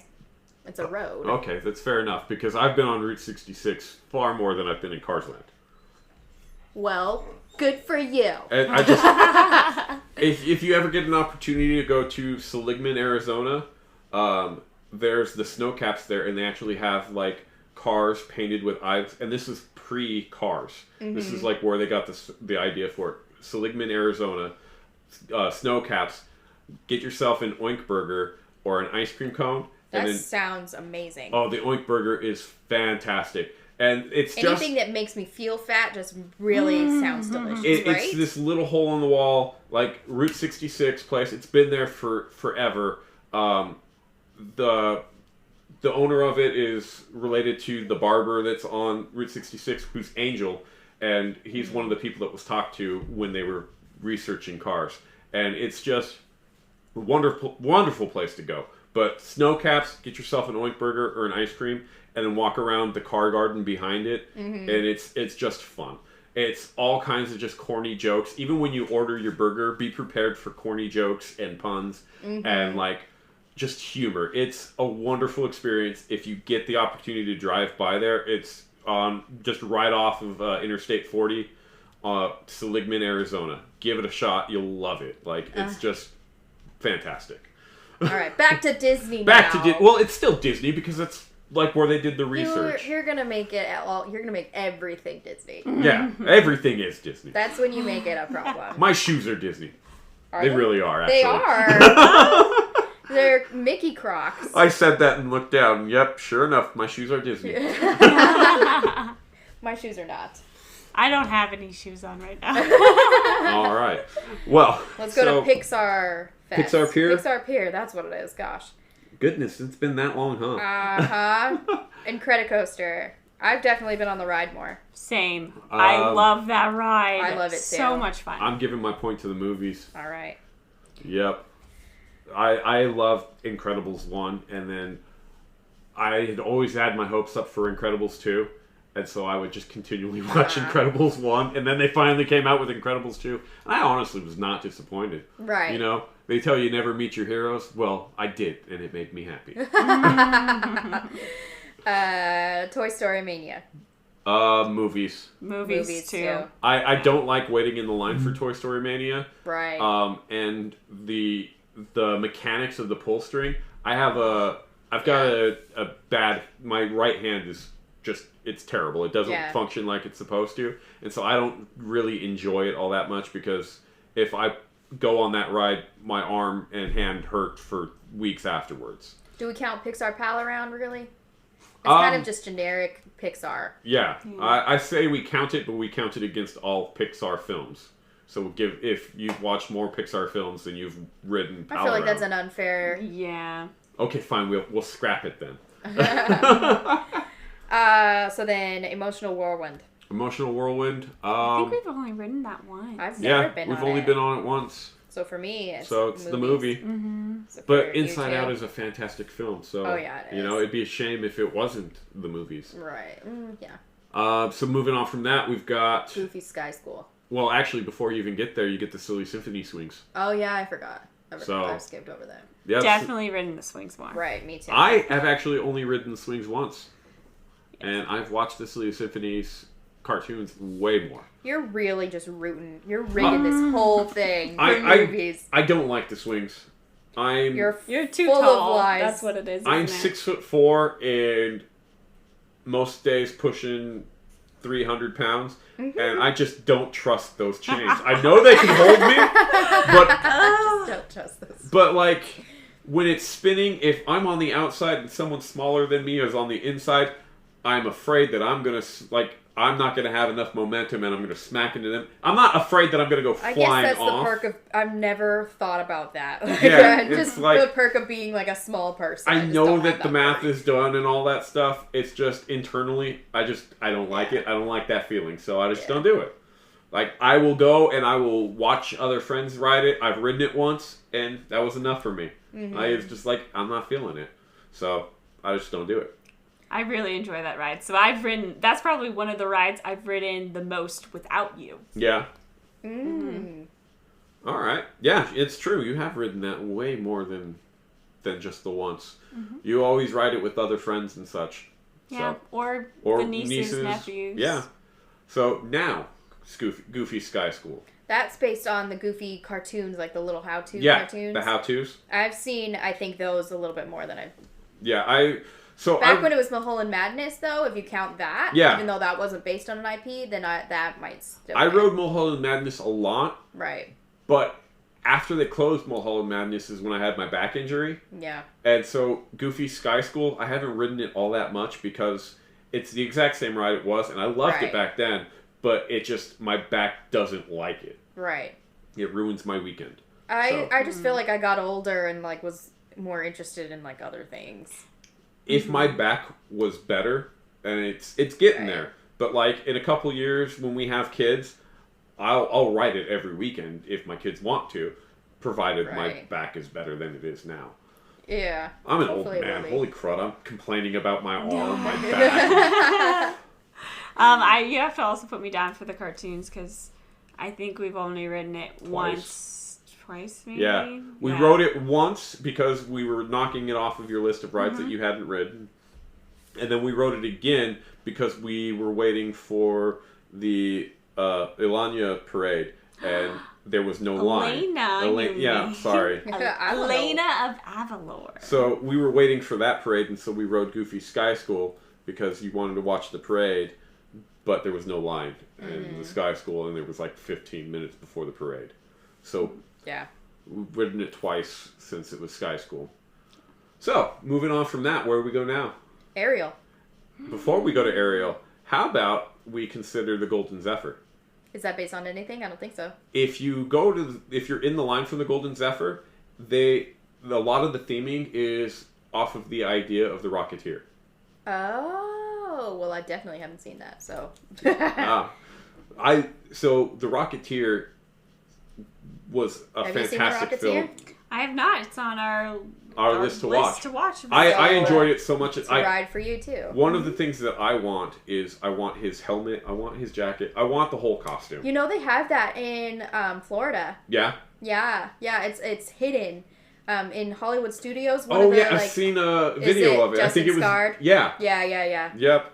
It's a road.
Okay, that's fair enough, because I've been on Route 66 far more than I've been in Cars Land.
Well, good for you.
And I just... if you ever get an opportunity to go to Seligman, Arizona, there's the snow caps there, and they actually have, like, cars painted with eyes, and this is pre-Cars. Mm-hmm. This is, like, where they got the idea for it. Seligman, Arizona, snow caps. Get yourself an Oink Burger or an ice cream cone.
That sounds amazing.
Oh, the Oink Burger is fantastic. And it's
anything that makes me feel fat just really sounds delicious, right?
It's this little hole in the wall, like Route 66 place. It's been there for forever. The owner of it is related to the barber that's on Route 66, who's Angel, and he's one of the people that was talked to when they were researching Cars. And it's just a wonderful, wonderful place to go. But snow caps, get yourself an Oink Burger or an ice cream, and then walk around the car garden behind it, and it's just fun. It's all kinds of just corny jokes. Even when you order your burger, be prepared for corny jokes and puns and like just humor. It's a wonderful experience. If you get the opportunity to drive by there, it's on just right off of Interstate 40, Seligman, Arizona. Give it a shot. You'll love it. Like, it's just fantastic.
All right, back to Disney now.
Well, it's still Disney because it's like where they did the research.
You're gonna make it you're gonna make everything Disney.
Yeah, everything is Disney.
That's when you make it a problem.
My shoes are Disney. They really are, actually.
They are. They're Mickey Crocs.
I said that and looked down. Yep, sure enough, my shoes are Disney.
My shoes are not.
I don't have any shoes on right now.
All right. Well,
let's go to Pixar Fest.
Pixar Pier?
Pixar Pier, that's what it is. Gosh.
Goodness, it's been that long, huh?
Uh-huh. Incredicoaster. I've definitely been on the ride more.
Same. I love that ride.
I love it too.
So much fun.
I'm giving my point to the movies.
All right.
Yep. I love Incredibles 1, and then I had always had my hopes up for Incredibles 2, and so I would just continually watch Incredibles 1, and then they finally came out with Incredibles 2, and I honestly was not disappointed.
Right.
You know, they tell you never meet your heroes. Well, I did, and it made me happy.
Toy Story Mania.
Movies.
Movies too.
I don't like waiting in the line for Toy Story Mania.
Right.
And the mechanics of the pull string. I've got a bad. My right hand is just, it's terrible. It doesn't function like it's supposed to, and so I don't really enjoy it all that much because if I go on that ride, my arm and hand hurt for weeks afterwards.
Do we count Pixar Pal Around, really? It's kind of just generic Pixar.
Yeah. I say we count it, but we count it against all Pixar films. So if you've watched more Pixar films than you've ridden Pal
I feel like
Around.
that's an unfair...
Yeah.
Okay, fine. We'll scrap it then.
So then, Emotional Whirlwind.
Emotional Whirlwind.
I think we've only ridden that once.
I've never been on it.
We've only been on it once.
So for me, it's
the movie.
Mm-hmm.
But Inside Out is a fantastic film. So
it is.
You know, it'd be a shame if it wasn't the movies.
Right. Yeah.
So moving on from that, we've got
Goofy Sky School.
Well, actually, before you even get there, you get the Silly Symphony swings.
Oh yeah, I forgot. I skipped over that.
Yeah,
definitely ridden the swings more.
Right, me too.
I have actually only ridden the swings once, and I've watched the Silly Symphony's cartoons way more.
You're really just rooting. You're rigging this whole thing for movies.
I don't like the swings.
You're too
full
tall.
Of lies.
That's what it is.
I'm 6'4" and most days pushing 300 pounds, and I just don't trust those chains. I know they can hold me, but
I just don't trust those.
But like, when it's spinning, if I'm on the outside and someone smaller than me is on the inside, I'm afraid that I'm not going to have enough momentum and I'm going to smack into them. I'm not afraid that I'm going to go flying off.
I guess that's the perk of... I've never thought about that.
Just
the perk of being like a small person.
I know that the math is done and all that stuff. It's just internally, I don't like it. I don't like that feeling, so I just don't do it. Like, I will go and I will watch other friends ride it. I've ridden it once, and that was enough for me. Mm-hmm. I was just like, I'm not feeling it. So, I just don't do it.
I really enjoy that ride. So that's probably one of the rides I've ridden the most without you.
Yeah.
Mm.
All right. Yeah, it's true. You have ridden that way more than just the once. Mm-hmm. You always ride it with other friends and such.
Yeah,
so.
or the nieces, nephews.
Yeah. So now, Goofy Sky School.
That's based on the Goofy cartoons, like the little how-to cartoons.
Yeah, the how-tos.
I've seen, I think, those a little bit more than I've...
Yeah,
when it was Mulholland Madness, though, if you count that, even though that wasn't based on an IP, then that might still...
I rode Mulholland Madness a lot.
Right.
But after they closed Mulholland Madness is when I had my back injury.
Yeah.
And so Goofy Sky School, I haven't ridden it all that much because it's the exact same ride it was, and I loved it back then, but it just, my back doesn't like it.
Right.
It ruins my weekend.
I just feel like I got older and like was more interested in like other things.
If my back was better, and it's getting there, but like in a couple years when we have kids, I'll ride it every weekend if my kids want to, provided my back is better than it is now.
Yeah.
I'm an old man. Holy crud! I'm complaining about my arm, my back.
You have to also put me down for the cartoons because I think we've only ridden it twice, maybe?
Yeah. We rode it once because we were knocking it off of your list of rides that you hadn't ridden. And then we rode it again because we were waiting for the Ilanya parade and there was no line. Sorry.
Elena of Avalor.
So we were waiting for that parade, and so we rode Goofy Sky School because you wanted to watch the parade, but there was no line in the Sky School, and there was like 15 minutes before the parade. So we've ridden it twice since it was Sky School. So, moving on from that, where do we go now?
Ariel.
Before we go to Ariel, how about we consider the Golden Zephyr?
Is that based on anything? I don't think so.
If you're in the line from the Golden Zephyr, a lot of the theming is off of the idea of the Rocketeer.
Oh, well, I definitely haven't seen that, so.
So the Rocketeer was a fantastic film.
I have not. It's on our
list to watch.
So,
I enjoyed it so much.
It's a ride for you too.
One of the things that I want is I want his helmet, I want his jacket, I want the whole costume.
You know they have that in Florida.
Yeah.
Yeah. It's hidden in Hollywood Studios.
I've seen a video of it.
Justin
I think it was
Scarred?
Yeah.
Yeah.
Yep.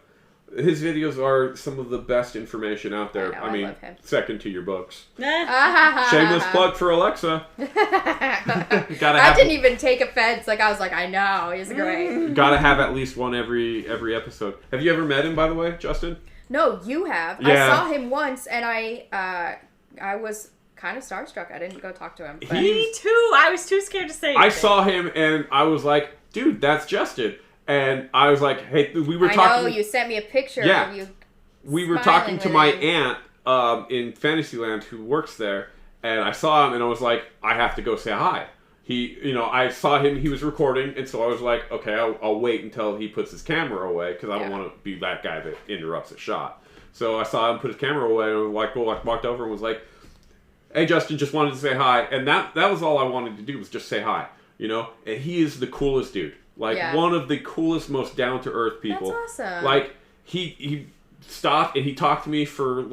His videos are some of the best information out there.
I mean, love him.
Second to your books. Shameless plug for Alexa.
I didn't even take offense. Like I was like, I know, he's great.
Gotta have at least one every episode. Have you ever met him, by the way, Justin?
No, you have.
Yeah.
I saw him once, and I was kind of starstruck. I didn't go talk to him.
Me too. I was too scared to say anything.
I saw him, and I was like, dude, that's Justin. And I was like, hey, we were talking...
I know, you sent me a picture of you.
We were talking to my aunt in Fantasyland who works there, and I saw him, and I was like, I have to go say hi. I saw him, he was recording, and so I was like, okay, I'll wait until he puts his camera away, because I don't want to be that guy that interrupts a shot. So I saw him put his camera away, and I walked over and was like, hey, Justin, just wanted to say hi. And that was all I wanted to do, was just say hi, And he is the coolest dude. One of the coolest, most down-to-earth people.
That's awesome.
Like, he stopped and he talked to me for,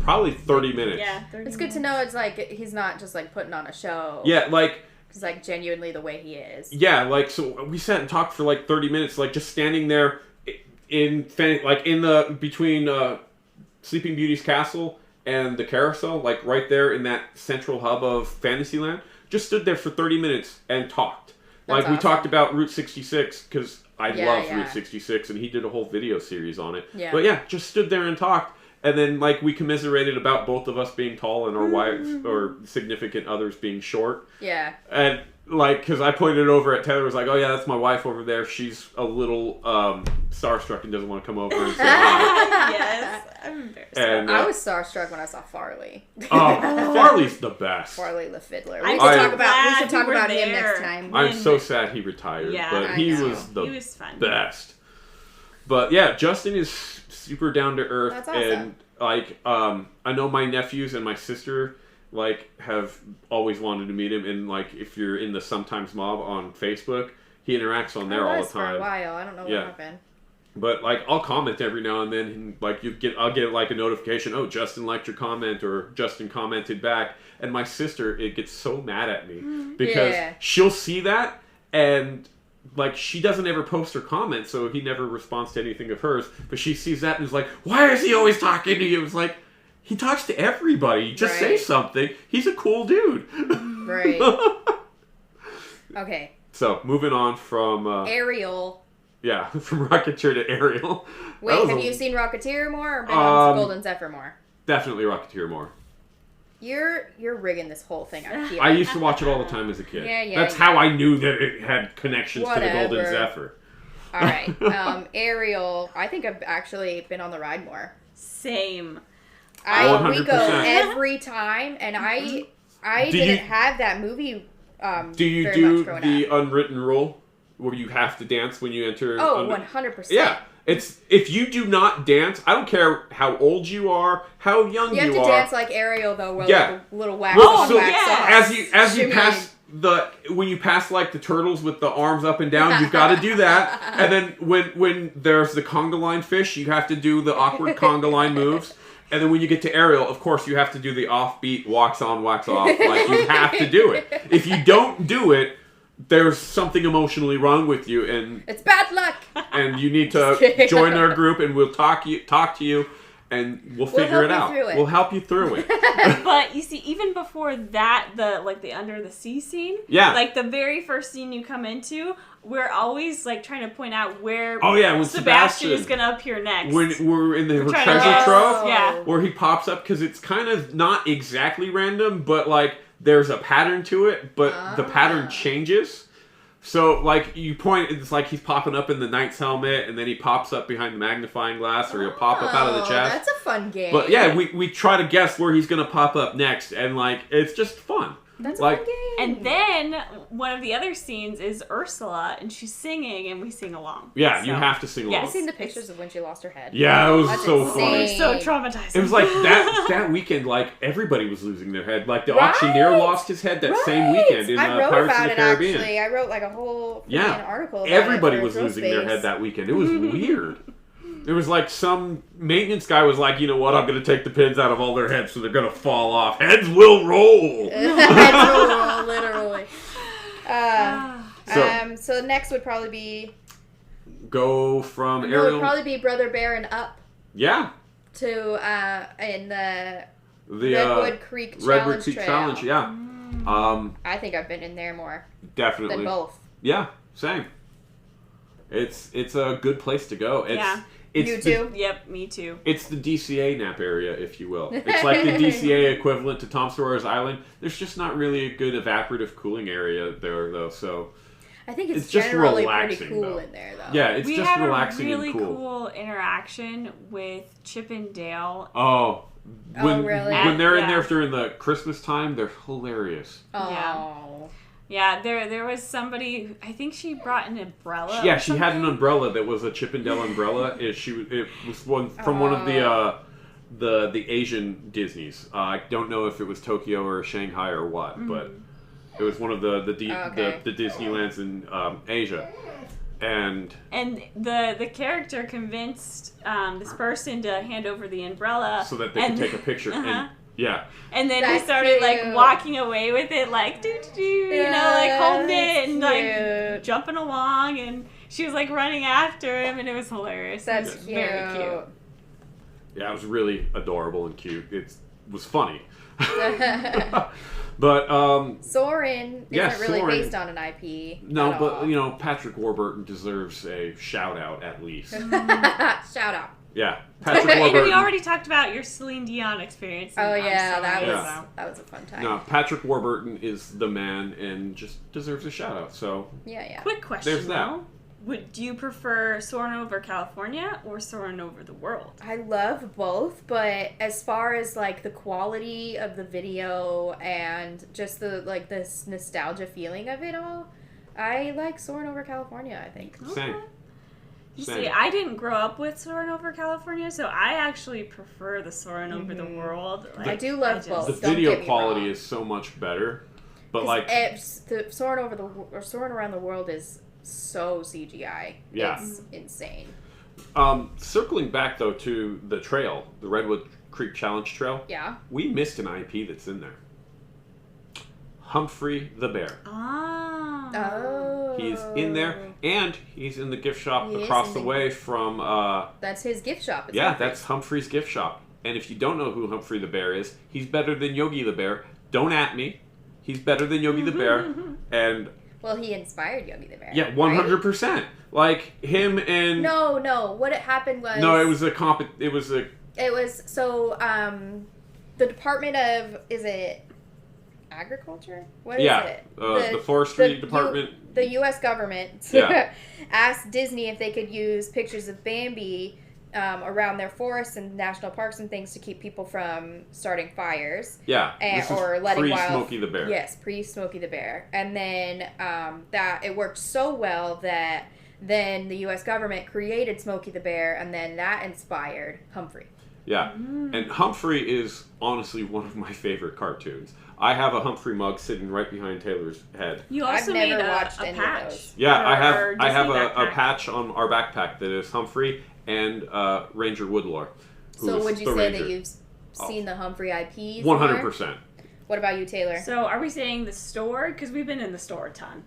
probably 30 minutes.
Yeah, 30 minutes.
It's good to know it's, he's not just, putting on a show.
Yeah,
It's, genuinely the way he is.
Yeah, so we sat and talked for, 30 minutes, just standing there between Sleeping Beauty's castle and the carousel, right there in that central hub of Fantasyland. Just stood there for 30 minutes and talked.
That's
we
awesome.
talked about Route 66 because I love Route 66, and he did a whole video series on it.
Yeah.
But yeah, just stood there and talked, And then, like, we commiserated about both of us being tall and our wives or significant others being short.
Yeah.
And, like, because I pointed over at Taylor, was like, oh, yeah, that's my wife over there. She's a little starstruck and doesn't want to come over and say hi.
Yes. I'm embarrassed.
And,
I was starstruck when I saw Farley.
Oh, Farley's the best.
Farley the Fiddler.
We
We
should
should talk about him next time.
I'm so sad he retired.
Yeah,
but he was the
fun.
best. But, yeah, Justin is super down to earth.
That's awesome.
And, like, I know my nephews and my sister, like, have always wanted to meet him. And, like, if you're in the Sometimes Mob on Facebook, he interacts on there all the time.
For a while. I don't know what happened.
But, like, I'll comment every now and then, and, like, I'll get, like, a notification, oh, Justin liked your comment, or Justin commented back. And my sister, it gets so mad at me. Because she'll see that, and... like, she doesn't ever post her comments, so he never responds to anything of hers. But she sees that and is like, why is he always talking to you? It's like, he talks to everybody. Just say something. He's a cool dude.
Right. Okay.
So, moving on from...
Ariel.
Yeah, from Rocketeer to Ariel.
Wait, have you seen Rocketeer more or been on Golden Zephyr more?
Definitely Rocketeer more.
You're rigging this whole thing up here.
I used to watch it all the time as a kid. That's how I knew that it had connections to the Golden Zephyr.
All right. Ariel, I think I've actually been on the ride more.
Same.
We go every time, and I didn't have that movie
do you do the unwritten rule where you have to dance when you enter?
Oh, 100%.
Yeah. It's if you do not dance, I don't care how old you are, how young you are.
You have to dance like Ariel though, where like a little wax
on,
wax off.
As you pass when you pass like the turtles with the arms up and down, you've got to do that. And then when there's the conga line fish, you have to do the awkward conga line moves. And then when you get to Ariel, of course, you have to do the offbeat wax on, wax off. Like you have to do it. If you don't do it, there's something emotionally wrong with you, and
it's bad luck.
And you need to join our group, and we'll talk to you, and we'll figure it out. We'll help you through it.
But you see, even before that, the under the sea scene, like the very first scene you come into, we're always like trying to point out where
when
Sebastian is going to appear next.
When we're in the treasure trove, where he pops up, because it's kind of not exactly random, but like. There's a pattern to it, but the pattern changes. So, like, you point, it's like he's popping up in the knight's helmet, and then he pops up behind the magnifying glass, or he'll pop up out of the chest.
That's a fun game.
But, yeah, we try to guess where he's going to pop up next, and, like, it's just fun.
That's a fun game.
And then, one of the other scenes is Ursula, and she's singing, and we sing along.
Yeah, you have to sing along.
I've seen the pictures of when she lost her head.
Yeah, it was so funny.
So traumatizing.
It was like, that weekend, like, everybody was losing their head. Like, the auctioneer lost his head that same weekend in Pirates of the Caribbean.
Actually. I wrote, like, a whole article about
everybody was losing their head that weekend. It was weird. There was like some maintenance guy was like, you know what, I'm going to take the pins out of all their heads so they're going to fall off. Heads will roll.
Heads will roll, literally. So next would probably be...
Go from Ariel...
It would probably be Brother Bear and Up.
Yeah.
To, in the Redwood Creek Challenge Trail.
Yeah.
I think I've been in there more.
Definitely.
Than both.
Yeah, same. It's a good place to go.
You too?
Yep, me too.
It's the DCA nap area, if you will. It's like the DCA equivalent to Tom Sawyer's Island. There's just not really a good evaporative cooling area there, though, so...
I think it's
just
generally
relaxing,
pretty cool
though.
In there, though.
Yeah, it's just relaxing and cool.
We had a really cool interaction with Chip and Dale.
Oh, when they're in there
Yeah.
during the Christmas time, they're hilarious.
Oh.
Yeah, there was somebody, I think she brought an umbrella.
Yeah, she had an umbrella that was a Chip and Dale umbrella. It was one from one of the Asian Disneys. I don't know if it was Tokyo or Shanghai or what, but it was one of the Disneylands in Asia. And
the character convinced this person to hand over the umbrella
so that they could take a picture. And yeah.
And then
That's
he started
cute.
like walking away with it, like you know, like holding it and like jumping along, and she was like running after him, and it was hilarious.
That's
cute.
Very cute.
Yeah, it was really adorable and cute. It was funny. But
Soarin' isn't really based on an IP.
No, but you know, Patrick Warburton deserves a shout out at least.
Shout out.
Yeah. Patrick Warburton.
We already talked about your Celine Dion experience.
Oh, yeah. That was a fun time.
No, Patrick Warburton is the man and just deserves a shout-out. So,
yeah.
Quick question,
there's that.
Do you prefer Soarin' Over California or Soarin' Over the World?
I love both, but as far as like the quality of the video and just the like this nostalgia feeling of it all, I like Soarin' Over California, I think.
Same.
You see, I didn't grow up with Soarin' Over California, so I actually prefer the Soarin' Over the World.
Like, I do love both.
The video quality is so much better, but like
the Soarin' Around the World is so CGI.
Yeah.
It's insane.
Circling back though to the trail, the Redwood Creek Challenge Trail.
Yeah.
We missed an IP that's in there. Humphrey the Bear.
Oh.
He's in there, and he's in the gift shop across the way from...
that's his gift shop.
It's Humphrey's. That's Humphrey's gift shop. And if you don't know who Humphrey the Bear is, he's better than Yogi the Bear. Don't at me. He's better than Yogi the Bear. And...
Well, he inspired Yogi the Bear.
Yeah, 100%. Right? Like, him and...
No. What happened was...
No, it was a...
the Department of... Is it... Agriculture? What is it?
The Forestry Department.
The U.S. government asked Disney if they could use pictures of Bambi around their forests and national parks and things to keep people from starting fires.
Yeah.
Or letting
pre-Smokey the Bear.
Yes, pre-Smokey the Bear. And then that it worked so well that then the U.S. government created Smokey the Bear, and then that inspired Humphrey.
Yeah. And Humphrey is honestly one of my favorite cartoons. I have a Humphrey mug sitting right behind Taylor's head.
You also
I've never
made
watched
a
any
patch.
of those.
Yeah, I have a patch on our backpack that is Humphrey and Ranger Woodlore.
So would you say that you've seen the Humphrey IPs?
100%.
What about you, Taylor?
So are we saying the store? Because we've been in the store a ton.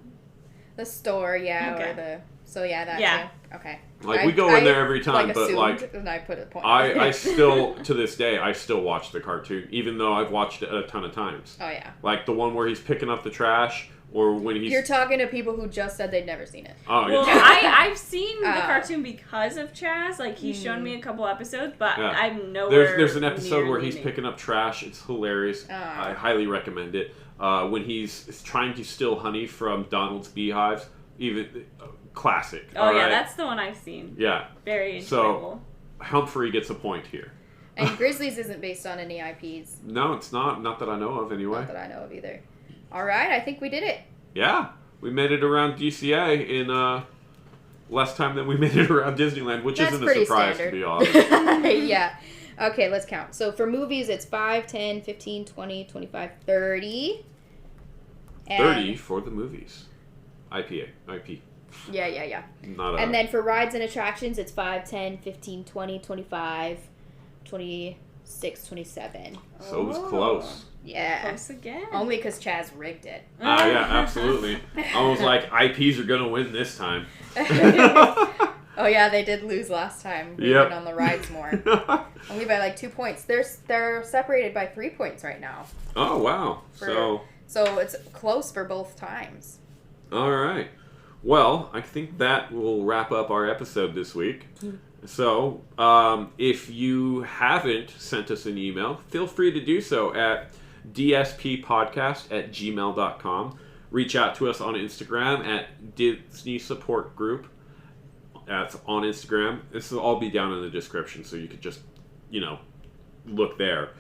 The store, yeah.
Okay.
Or the... So yeah, that too. Okay.
Like we go in there every time, but like
and I put a point.
I still to this day I still watch the cartoon, even though I've watched it a ton of times.
Oh yeah.
Like the one where he's picking up the trash, or when he's...
You're talking to people who just said they'd never seen it.
Oh yeah.
Well, I've seen the cartoon because of Chaz. Like he's shown me a couple episodes, but I'm nowhere.
There's an episode where he's picking up trash. It's hilarious. I highly recommend it. When he's trying to steal honey from Donald's beehives, even classic.
Oh yeah, that's the one I've seen.
Yeah.
Very enjoyable.
So Humphrey gets a point here.
And Grizzlies isn't based on any IPs.
No, it's not. Not that I know of, anyway.
Not that I know of either. All right, I think we did it.
Yeah, we made it around DCA in less time than we made it around Disneyland, which isn't a surprise,
standard.
to be honest.
Yeah. Okay, let's count. So for movies, it's 5, 10, 15, 20, 25, 30. And
30 for the movies. IP.
Yeah.
And
then for rides and attractions, it's 5, 10, 15, 20, 25, 26, 27.
So it was close.
Yeah.
Close again.
Only because Chaz rigged it.
Yeah, absolutely. I was like, IPs are going to win this time.
Oh, yeah, they did lose last time. We went on the rides more. Only by like 2 points. They're separated by 3 points right now.
Oh, wow. So
it's close for both times.
All right. Well, I think that will wrap up our episode this week. So, if you haven't sent us an email, feel free to do so at dspodcast@gmail.com. Reach out to us on Instagram at Disney Support Group. That's on Instagram. This will all be down in the description, so you could just, look there.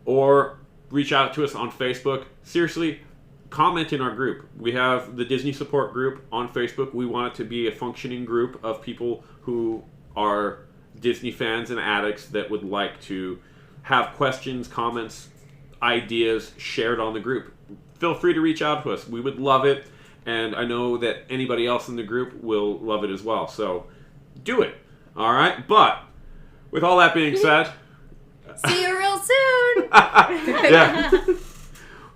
Or reach out to us on Facebook. Seriously, comment in our group. We have the Disney Support Group on Facebook. We want it to be a functioning group of people who are Disney fans and addicts that would like to have questions, comments, ideas shared on the group. Feel free to reach out to us. We would love it, and I know that anybody else in the group will love it as well. So do it. All right? But with all that being said...
See you real soon!
Yeah.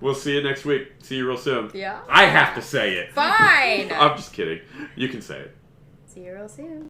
We'll see you next week. See you real soon.
Yeah.
I have to say it.
Fine!
I'm just kidding. You can say it.
See you real soon.